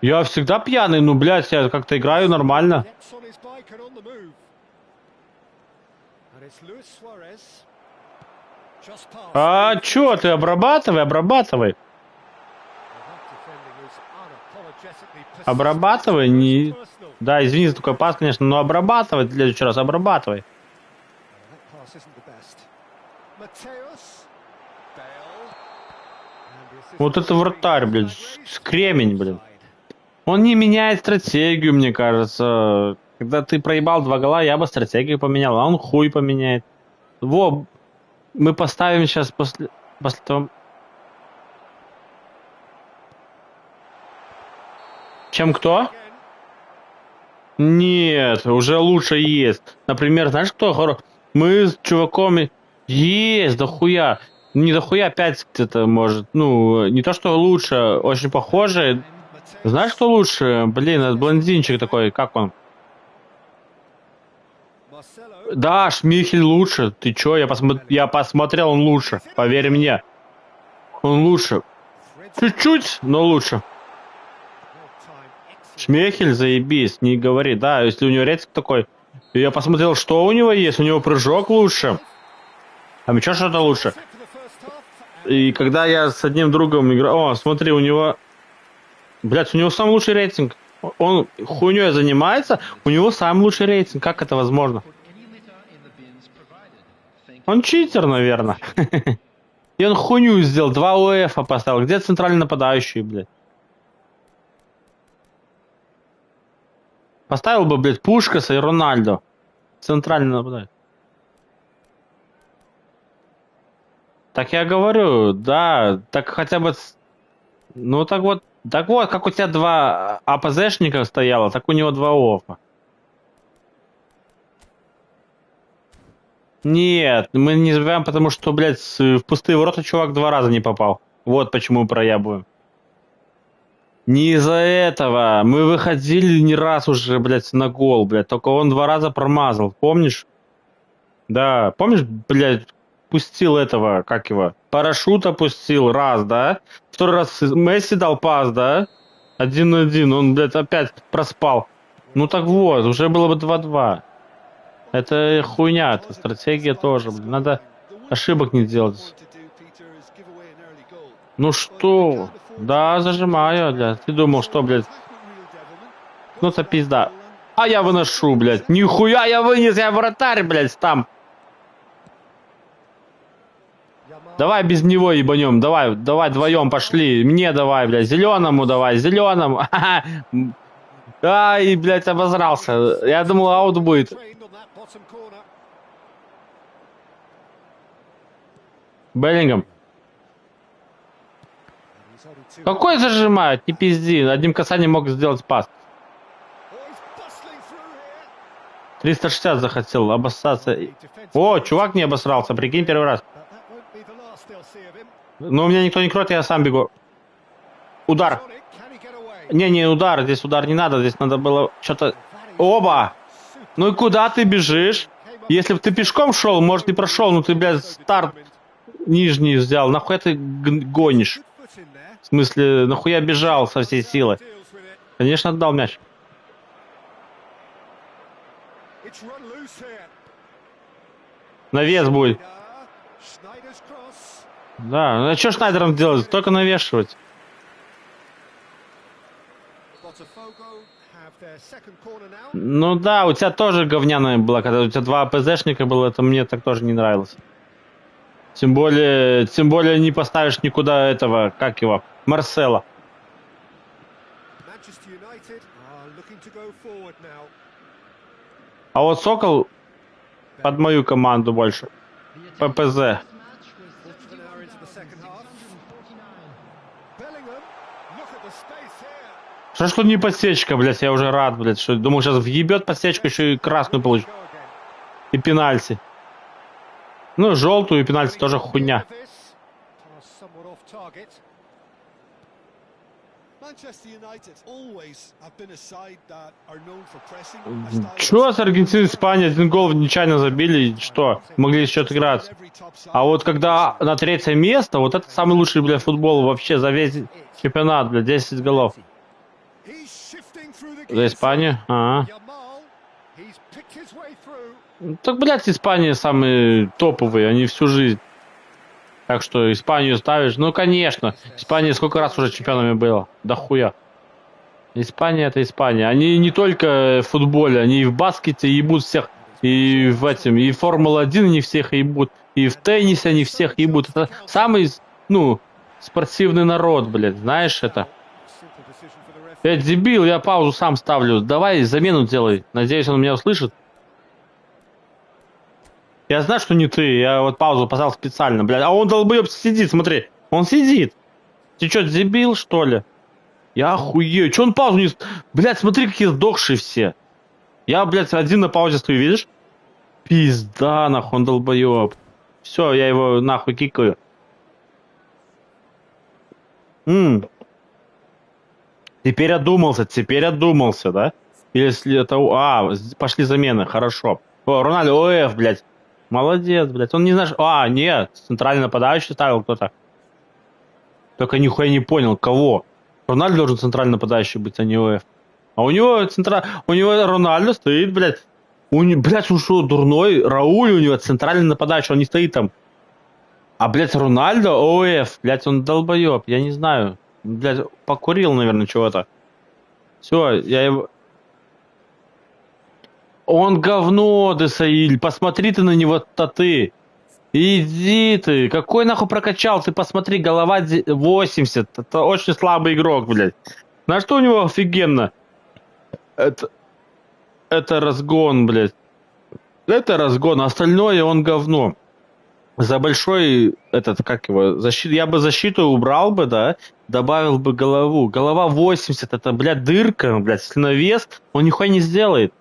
Я всегда пьяный, ну, блядь, я как-то играю нормально. А чё ты, обрабатывай. Обрабатывай, не... Да, извини за такой пас, конечно, но обрабатывай в следующий раз, обрабатывай. Вот это вратарь, блядь, кремень, блядь. Он не меняет стратегию, мне кажется. Когда ты проебал 2 гола, я бы стратегию поменял, а он хуй поменяет. Во, мы поставим сейчас после того... Чем кто? Нет, уже лучше есть. Например, знаешь, кто хорош? Мы с чуваком... Есть, да хуя. не дохуя 5 где-то может. Ну, не то, что лучше, очень похоже. Знаешь, что лучше? Блин, этот блондинчик такой, как он? Да, Шмихель лучше. Ты чё? Я посмотрел, он лучше. Поверь мне. Он лучше. Чуть-чуть, но лучше. Шмехель, заебись, не говори. Да, если у него рейтинг такой. Я посмотрел, что у него есть. У него прыжок лучше. А еще что-то лучше. И когда я с одним другом играл... О, смотри, у него... Блядь, у него самый лучший рейтинг. Он хуйней занимается, у него самый лучший рейтинг. Как это возможно? Он читер, наверное. И он хуйню сделал, 2 УЭФа поставил. Где центральный нападающий, блядь? Поставил бы, блядь, Пушкаса и Рональдо. Центральный нападающий. Так я говорю, да, так хотя бы... Ну так вот, как у тебя 2 АПЗшника стояло, так у него 2 ОФа. Нет, мы не забиваем, потому что, блядь, в пустые ворота чувак 2 раза не попал. Вот почему мы проябываем. Не из-за этого. Мы выходили не раз уже, блядь, на гол, блядь. Только он 2 раза промазал, помнишь? Да, помнишь, блядь, пустил этого, как его? Парашют опустил раз, да? Второй раз Месси дал пас, да? 1-1, он, блядь, опять проспал. Ну так вот, уже было бы 2-2. Это хуйня, это стратегия тоже, блин. Надо ошибок не делать. Ну что? Да, зажимаю, блядь. Ты думал, что, блядь? Ну это пизда. А я выношу, блядь. Нихуя я вынес, я вратарь, блядь, там. Давай без него ебанем, давай вдвоем пошли. Мне давай, блядь, зеленому давай, зеленому. Ай, блядь, обозрался. Я думал, аут будет. Беллингем. Какой зажимают? Не пизди. Одним касанием мог сделать пас. 360 захотел обоссаться. О, чувак не обосрался, прикинь, первый раз. Но у меня никто не кроет, я сам бегу. Удар. Не удар, здесь удар не надо, здесь надо было что-то... Оба! Ну и куда ты бежишь? Если бы ты пешком шел, может и прошел, но ты, блядь, старт нижний взял. Нахуя ты гонишь? В смысле, нахуя бежал со всей силы? Конечно, отдал мяч. Навес будет. Да, а что Шнайдером делать? Только навешивать. Ну да, у тебя тоже говняная была, когда у тебя 2 АПЗшника было, это мне так тоже не нравилось. Тем более не поставишь никуда этого, как его, Марсела. А вот Сокол под мою команду больше. ППЗ. Что не подсечка, блядь, я уже рад, блядь, что думал, сейчас въебет подсечку, еще и красную получит. И пенальти. Ну, желтую и пенальти тоже хуйня. Чё с Аргентиной, Испания 1 гол нечаянно забили, что? Могли еще отыграться. А вот когда на 3-е место, вот это самый лучший, блядь, футбол вообще за весь чемпионат, блядь, 10 голов. За Испанию? Так, блядь, Испания самые топовые, они всю жизнь. Так что Испанию ставишь? Ну, конечно. Испания сколько раз уже чемпионами была? Да хуя. Испания это Испания. Они не только в футболе, они и в баскете ебут всех. И в этом, и в Формула-1 они всех ебут. И в теннисе они всех ебут. Это самый, ну, спортивный народ, блядь. Знаешь это? Дебил, я паузу сам ставлю. Давай замену делай. Надеюсь, он меня услышит. Я знаю, что не ты. Я вот паузу поставил специально, блядь. А он долбоёб сидит, смотри. Он сидит. Ты что, дебил, что ли? Я охуею. Че он паузу не... Блядь, смотри, какие сдохшие все. Я, блядь, один на паузе стою, видишь? Пизда, нахуй, он долбоёб. Все, я его нахуй кикаю. Теперь одумался, да? Если это... пошли замены, хорошо. О, Рональдо, ОФ, блядь. Молодец, блядь. Он не знает... нет, центральный нападающий ставил кто-то. Только нихуя не понял, кого. Рональдо должен центральный нападающий быть, а не ОФ. А у него У него Рональдо стоит, блядь. Блядь, он что, дурной? Рауль у него центральный нападающий, он не стоит там. А, блядь, Рональдо, ОФ, блядь, он долбоеб, я не знаю. Блядь, покурил, наверное, чего-то. Все, я его... Он говно, Десаиль, посмотри ты на него-то ты. Иди ты, какой нахуй прокачал, ты посмотри, голова 80, это очень слабый игрок, блядь. На что у него офигенно? Это разгон, блядь. Это разгон, остальное он говно. За большой, как его, защиту, я бы защиту убрал бы, да, добавил бы голову. Голова 80, это, блядь, дырка, блядь, если на вес, он нихуя не сделает.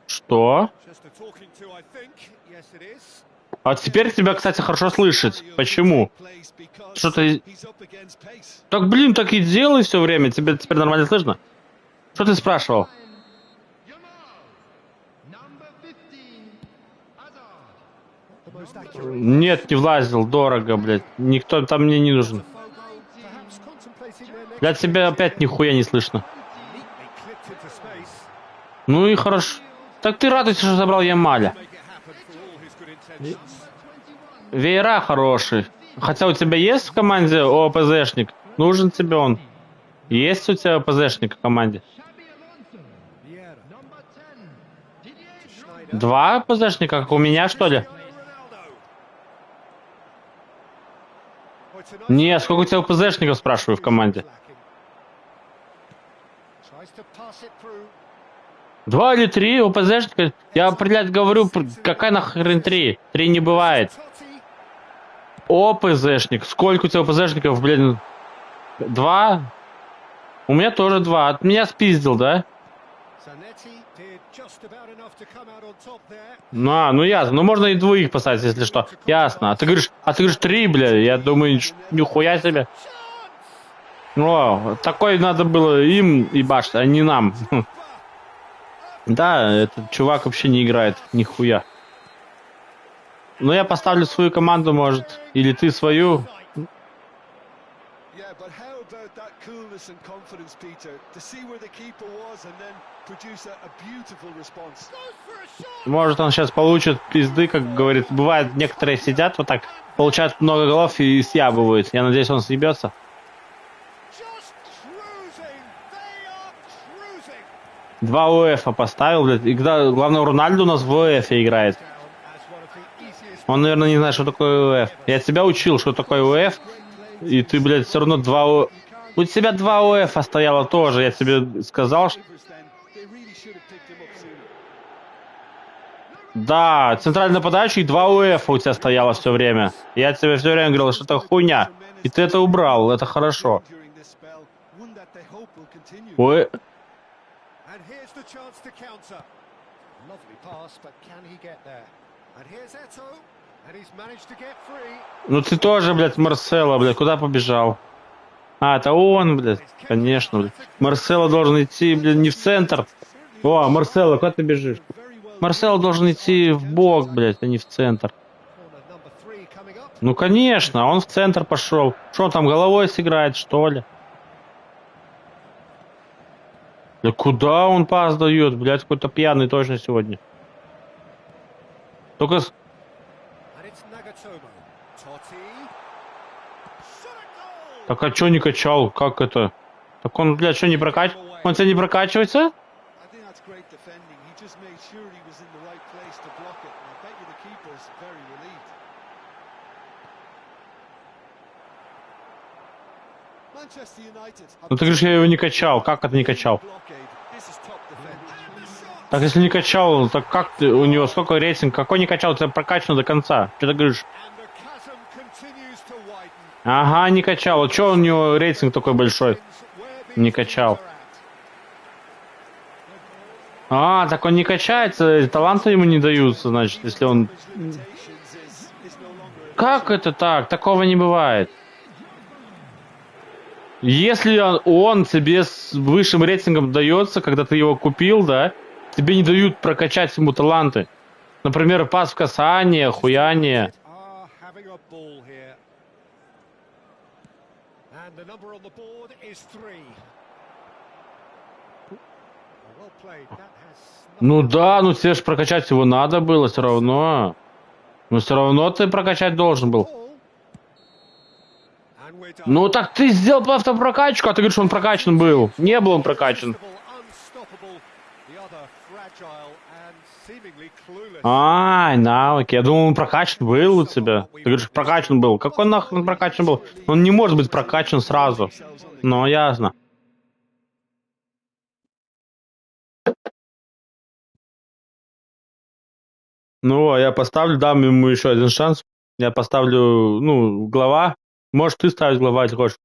Что? А теперь тебя, кстати, хорошо слышать. Почему? Что-то... Так, блин, так и делай все время, тебе теперь нормально слышно? Что ты спрашивал? Нет, не влазил, дорого, блядь. Никто там мне не нужен. Для тебя опять нихуя не слышно. Ну и хорошо. Так ты радуйся, что забрал Ямаля. Веера хороший. Хотя у тебя есть в команде ОПЗшник? Нужен тебе он. Есть у тебя ОПЗшник в команде? 2 ОПЗшника, как у меня, что ли? Не, сколько у тебя ОПЗшников, спрашиваю, в команде? 2 или 3 ОПЗшника? Я, блядь, говорю, какая нахрен 3? 3 не бывает. ОПЗшник. Сколько у тебя ОПЗшников, блин? 2? У меня тоже 2. От меня спиздил, да? Ну ясно. Ну можно и двоих поставить, если что. Ясно. А ты говоришь 3, бля. Я думаю, нихуя себе. О, такой надо было им ебашить, а не нам. Да, этот чувак вообще не играет, нихуя. Но я поставлю свою команду, может. Или ты свою. Может, он сейчас получит пизды, как говорит. Бывает, некоторые сидят вот так, получают много голов и съябывают. Я надеюсь, он съебется. 2 ОФа поставил, блядь. И главное, Рональдо у нас в ОФе играет. Он, наверное, не знает, что такое ОФ. Я тебя учил, что такое ОФ. И ты, блядь, все равно 2 ОФ. У тебя 2 ОФа стояло тоже. Я тебе сказал, что... Да, центральный нападающий, 2 УЭФа у тебя стояло все время. Я тебе все время говорил, что это хуйня. И ты это убрал, это хорошо. Ой. Ну ты тоже, блядь, Марсело, блядь, куда побежал? А, это он, блядь, конечно, блядь. Марсело должен идти, блядь, не в центр. О, Марсело, куда ты бежишь? Марсело должен идти в бок, блядь, а не в центр. Ну, конечно, он в центр пошел. Что он там, головой сыграет, что ли? Да куда он пас дает, блядь, какой-то пьяный точно сегодня. Только... Так а чё не качал? Как это? Так он, блядь, что не прокачивается? Он тебя не прокачивается? Ну ты говоришь, я его не качал. Как это не качал? Так если не качал, так как ты, у него сколько рейтинг? Какой не качал? Тебя прокачано до конца. Что ты говоришь? Ага, не качал. А чё у него рейтинг такой большой? Не качал. А, так он не качается, таланты ему не даются, значит, если он... Как это так? Такого не бывает. Если он тебе с высшим рейтингом дается, когда ты его купил, да, тебе не дают прокачать ему таланты. Например, пас в касание, хуяние. Are having a ball here. And the number on the board is 3. Well played. That has not Ну been да, ну very тебе же прокачать его надо было все равно. Но все равно ты прокачать должен был. ball. And we're done. Ну так ты сделал автопрокачку, а ты говоришь, что он прокачан был. Не был он прокачан. Unstoppable. The other fragile and seemingly clueless. Ай, навыки. Я думал, он прокачан был у тебя. Ты говоришь, прокачан был. Какой нахрен прокачан был? Он не может быть прокачан сразу. Ну, ясно. Ну, я поставлю, дам ему еще один шанс. Я поставлю, ну, глава. Может, ты ставишь глава, если хочешь.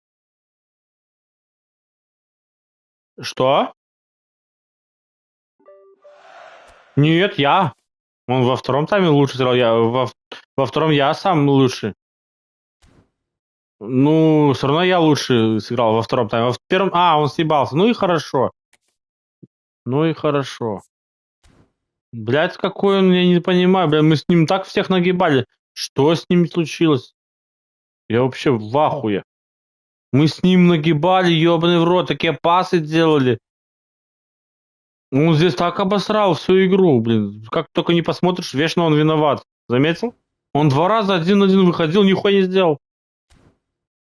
Что? Нет, я. Он во втором тайме лучше сыграл. Во втором я сам лучше. Ну, все равно я лучше сыграл во втором тайме. В первом... он съебался. Ну и хорошо. Ну и хорошо. Блядь, какой он, я не понимаю. Блядь, мы с ним так всех нагибали. Что с ним случилось? Я вообще в ахуе. Мы с ним нагибали, ебаный в рот, такие пасы делали. Он здесь так обосрал всю игру, блин. Как только не посмотришь, вечно он виноват. Заметил? Он 2 раза 1-1 выходил, нихуя не сделал.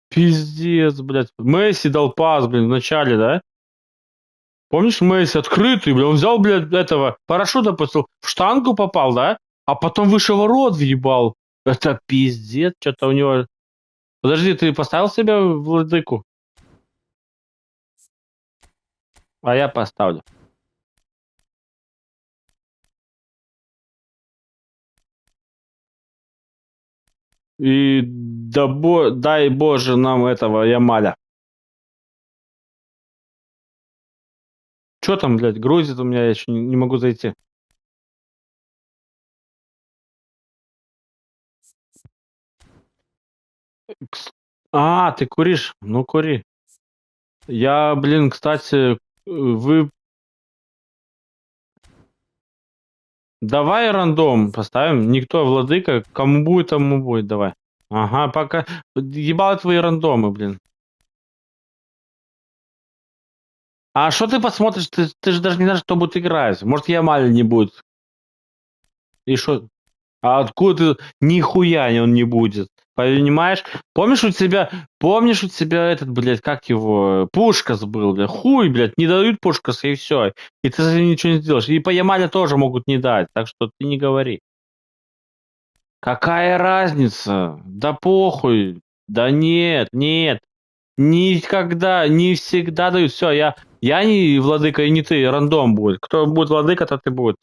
Пиздец, блядь. Месси дал пас, блин, в начале, да? Помнишь, Месси открытый, блядь, он взял, блядь, этого парашюта пустил, в штангу попал, да? А потом выше ворот въебал. Это пиздец, что-то у него... Подожди, ты поставил себя в владыку? А я поставлю. И дай Боже нам этого Ямаля. Что там, блядь, грузит у меня, я еще не могу зайти. Ты куришь? Ну, кури. Я, блин, кстати, вы... Давай рандом поставим. Никто владыка. Кому будет, тому будет. Давай. Ага, пока... Ебал твои рандомы, блин. А что ты посмотришь? Ты же даже не знаешь, кто будет играть. Может, Ямаль не будет. И что? А откуда ты? Нихуя он не будет. Понимаешь? Помнишь у тебя этот, блядь, как его, Пушкас был, блядь, хуй, блядь, не дают Пушкаса и все. И ты с этим ничего не сделаешь. И по Ямале тоже могут не дать, так что ты не говори. Какая разница? Да похуй. Да нет, нет. Никогда, не всегда дают. Все, я не владыка и не ты, рандом будет. Кто будет владыка, то ты будет.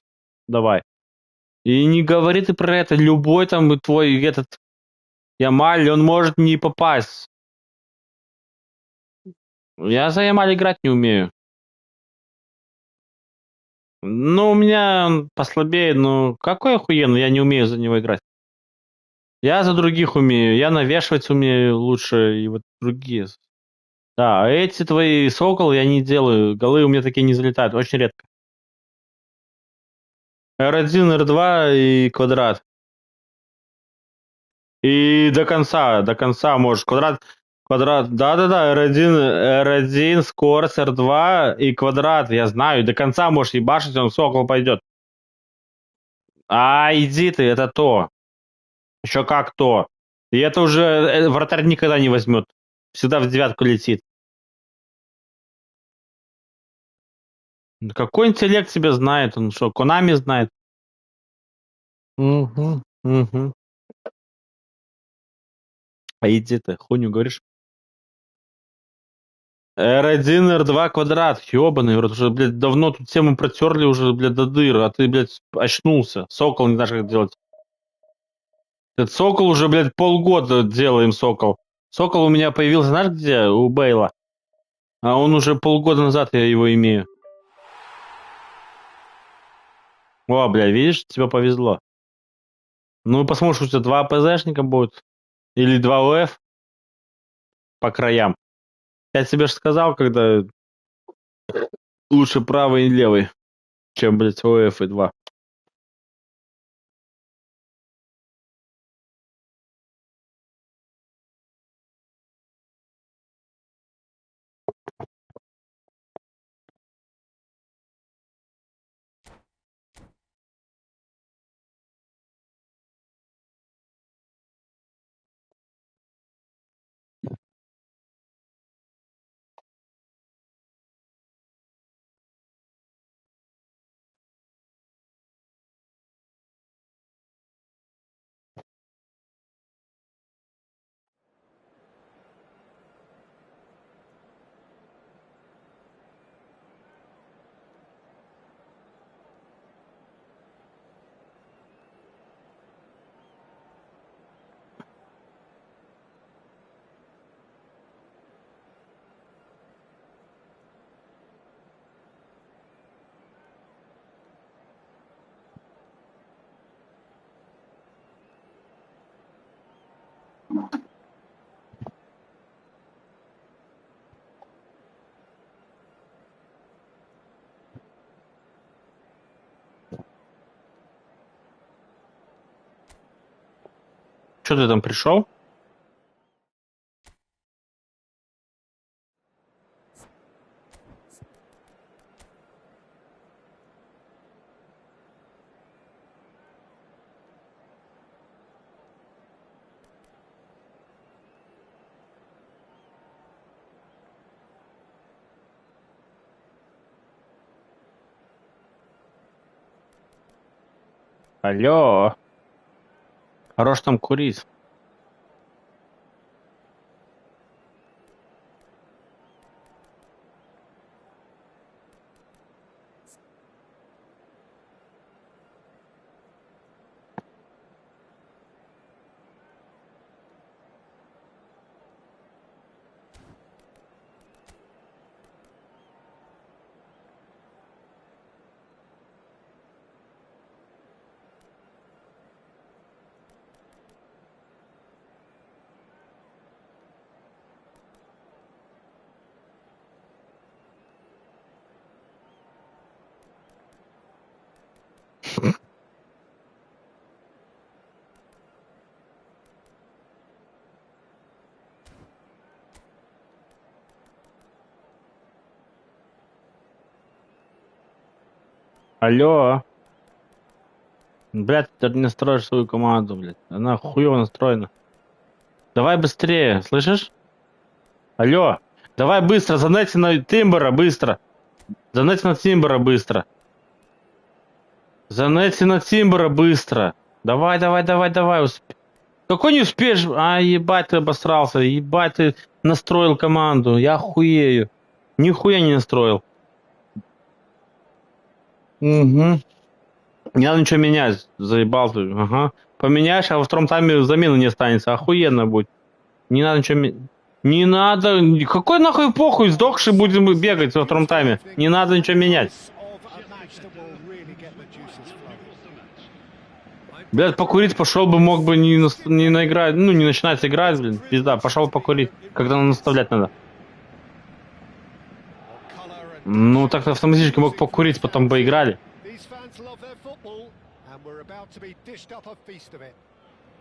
Давай. И не говори ты про это. Любой там твой этот Ямаль, он может не попасть. Я за Ямаль играть не умею. Ну, у меня он послабее, но какой охуенный, я не умею за него играть. Я за других умею, я навешивать умею лучше, и вот другие. Да, а эти твои сокол я не делаю, голы у меня такие не залетают, очень редко. R1, R2 и квадрат. И до конца можешь. Квадрат, да-да-да, R1, скорость, R2 и квадрат, я знаю, до конца можешь ебашить, он сокол пойдет. Иди ты, это то. Еще как то. И это уже вратарь никогда не возьмет. Всегда в девятку летит. Да какой интеллект тебя знает? Он что, Конами знает? Угу, угу. Иди ты, хуйню говоришь. R1, R2 квадрат, ёбаный в рот, уже, блядь, давно тут тему протерли уже, блядь, до дыр, а ты, блядь, очнулся. Сокол не знаешь, как делать. Этот Сокол уже, блядь, полгода делаем Сокол. Сокол у меня появился, знаешь где? У Бейла. А он уже полгода назад я его имею. О, бля, видишь, тебе повезло. Ну, посмотришь, у тебя 2 АПЗшника будет. Или 2 УФ по краям. Я тебе же сказал, когда лучше правый и левый, чем, блядь, УФ и 2. Что ты там пришел? Алло. Хорош там курить. Алло. Блядь, ты не строишь свою команду, блядь. Она хуево настроена. Давай быстрее, слышишь? Алло. Давай быстро, занайте на Тимбера, быстро. Занайте на Тимбера, быстро. Занайте на Тимбера, быстро. Давай, давай, давай, давай. Какой не успеешь? А, ебать, ты обосрался. Ебать, ты настроил команду. Я хуею. Нихуя не настроил. Угу. Не надо ничего менять. Заебал ты. Ага. Поменяешь, а во втором тайме замены не останется. Охуенно будет. Не надо ничего менять. Не надо. Какой нахуй похуй? Сдохший будем бегать во втором тайме. Не надо ничего менять. Блядь, покурить пошел бы, мог бы не наиграть, ну, не начинать играть, блин, пизда, пошел покурить, когда наставлять надо. Ну, так-то автоматически мог покурить, потом бы играли.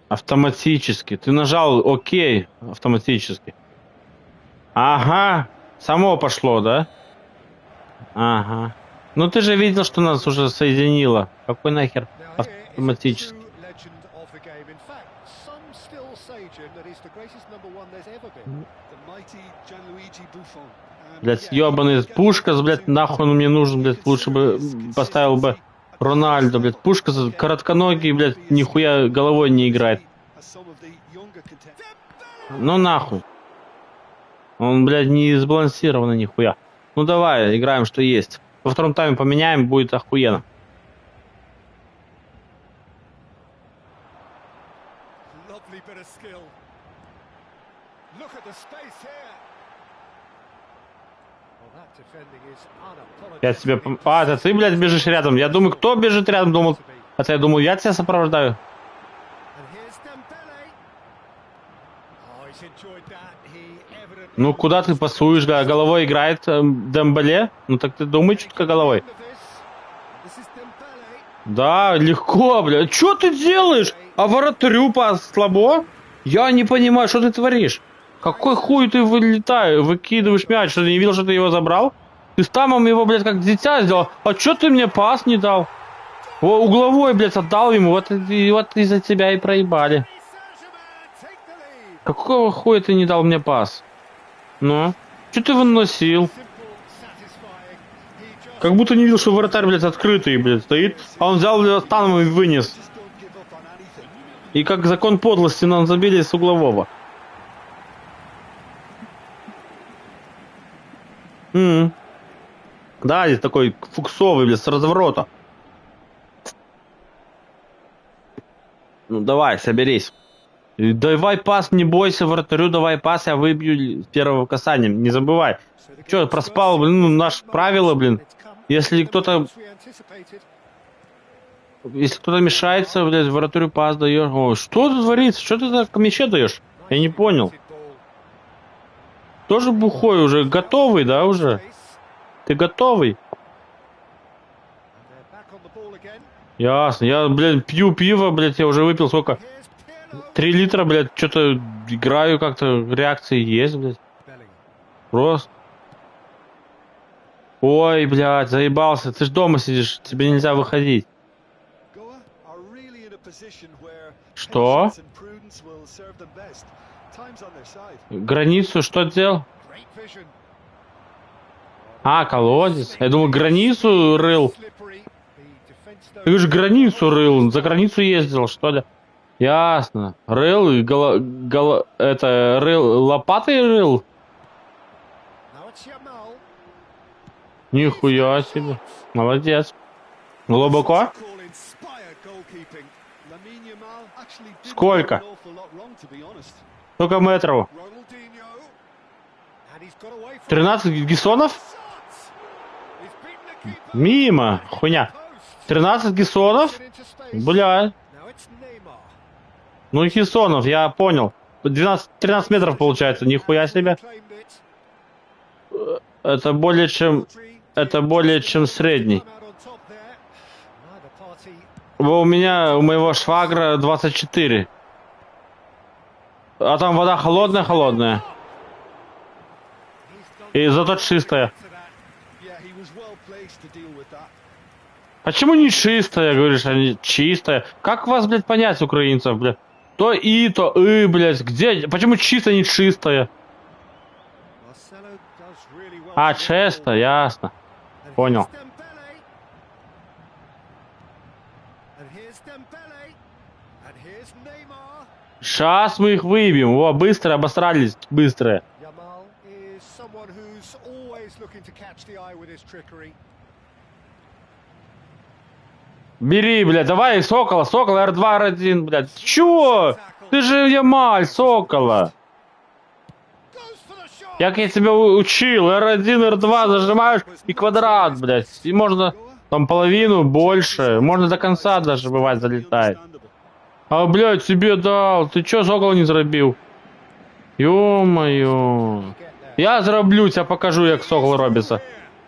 Автоматически. Ты нажал ОК автоматически. Ага, само пошло, да? Ага. Ну, ты же видел, что нас уже соединило. Какой нахер автоматически? Блять, ебаный Пушкас, блять, нахуй он мне нужен, блять, лучше бы поставил бы Рональдо, блять. Пушкас коротконогий, блять, нихуя головой не играет. Ну нахуй. Он, блядь, не сбалансированный нихуя. Ну давай, играем, что есть. Во втором тайме поменяем, будет охуенно. Я тебе... А, это ты, блядь, бежишь рядом. Я думаю, кто бежит рядом, думал... Хотя я думал, я тебя сопровождаю. Ну, куда ты пасуешь, да? Головой играет Дембеле? Ну, так ты думай чутка головой. Да, легко, бля. Что ты делаешь? А вратарю пас слабо? Я не понимаю, что ты творишь? Какой хуй ты выкидываешь мяч? Что ты не видел, что ты его забрал? Ты с тамом его, блядь, как дитя сделал. А что ты мне пас не дал? О, угловой, блядь, отдал ему. Вот из-за тебя и проебали. Какого хуя ты не дал мне пас? Ну? Что ты выносил? Как будто не видел, что вратарь, блядь, открытый, блядь, стоит. А он взял, блядь, станом и вынес. И как закон подлости нам забили с углового. Да, здесь такой фуксовый, блядь, с разворота. Ну давай, соберись. И давай пас, не бойся, вратарю давай пас, я выбью с первого касания, не забывай. Че, проспал, блин, ну, наше правило, блин. Если кто-то мешается, блядь, вратарю пас даешь. О, что тут творится? Что ты так мяче даешь? Я не понял. Тоже бухой уже, готовый, да, уже? Ты готовый? Ясно, я, блядь, пью пиво, блядь, я уже выпил сколько? 3 литра, блядь, что-то играю как-то, реакции есть, блядь. Просто. Ой, блядь, заебался, ты ж дома сидишь, тебе нельзя выходить. Что? Границу что делал? А, колодец. Я думал, границу рыл. Ты же границу рыл, за границу ездил, что ли? Ясно. Рыл и рыл, лопатой рыл? Нихуя себе. Молодец. Глубоко? Сколько? Сколько метров? 13 гессонов? Мимо, хуйня. 13 гессонов? Бля. Ну, гессонов, я понял. 13 метров получается, нихуя себе. Это более чем средний. У моего швагра 24. А там вода холодная. И зато чистая. Почему не чистая, говоришь, а не чистая? Как вас, блядь, понять, украинцев, блядь? То и, то и, блядь. Где? Почему чистая, не чистая? А, чисто, ясно. Понял. Сейчас мы их выбьем. О, быстро обосрались, быстро. Бери, блядь, давай Сокола, R2, R1, блядь. Чё? Ты же Ямаль, Сокола. Как я тебя учил, R1, R2 зажимаешь и квадрат, блядь. И можно там половину, больше. Можно до конца даже, бывает, залетает. А, блядь, тебе дал. Ты чё Сокола не заробил? Ё-моё. Я зароблю, тебя покажу, як Сокол робится.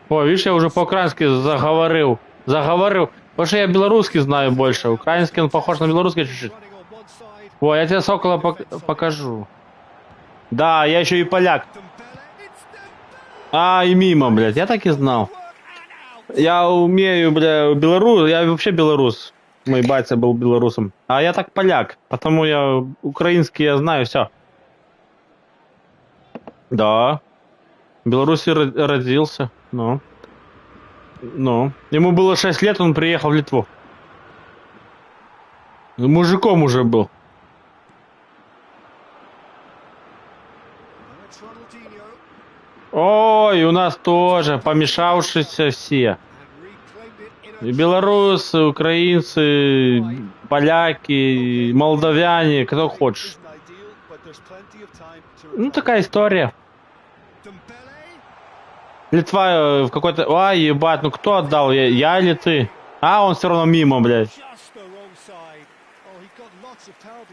О, видишь, я уже по-украински заговорил. Потому что я белорусский знаю больше. Украинский он похож на белорусский чуть-чуть. О, я тебе Сокола покажу. Да, я еще и поляк. А, и мимо, блядь. Я так и знал. Я умею, бля, белорус. Я вообще белорус. Мой батя был белорусом. А я так поляк. Потому я украинский, я знаю все. Да. В Беларуси родился. Ну. Ему было 6 лет, он приехал в Литву. Мужиком уже был. Ой, у нас тоже помешавшиеся все. И белорусы, украинцы, поляки, молдавяне, кто хочешь. Ну, такая история. Литва в какой-то... Ай, ебать, ну кто отдал? Я или ты? А, он все равно мимо, блядь.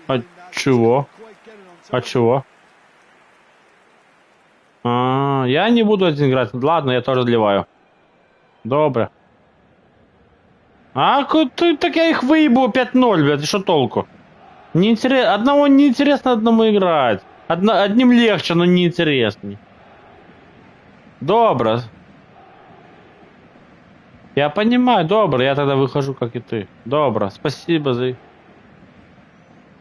А чего? А чего? Я не буду один играть. Ладно, я тоже отливаю. Добре. Так я их выебу 5-0, блядь, и что толку? Одного неинтересно одному играть. Одним легче, но неинтересней. Добро. Я понимаю, добро, я тогда выхожу, как и ты. Добро, спасибо за...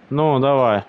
Ну, давай.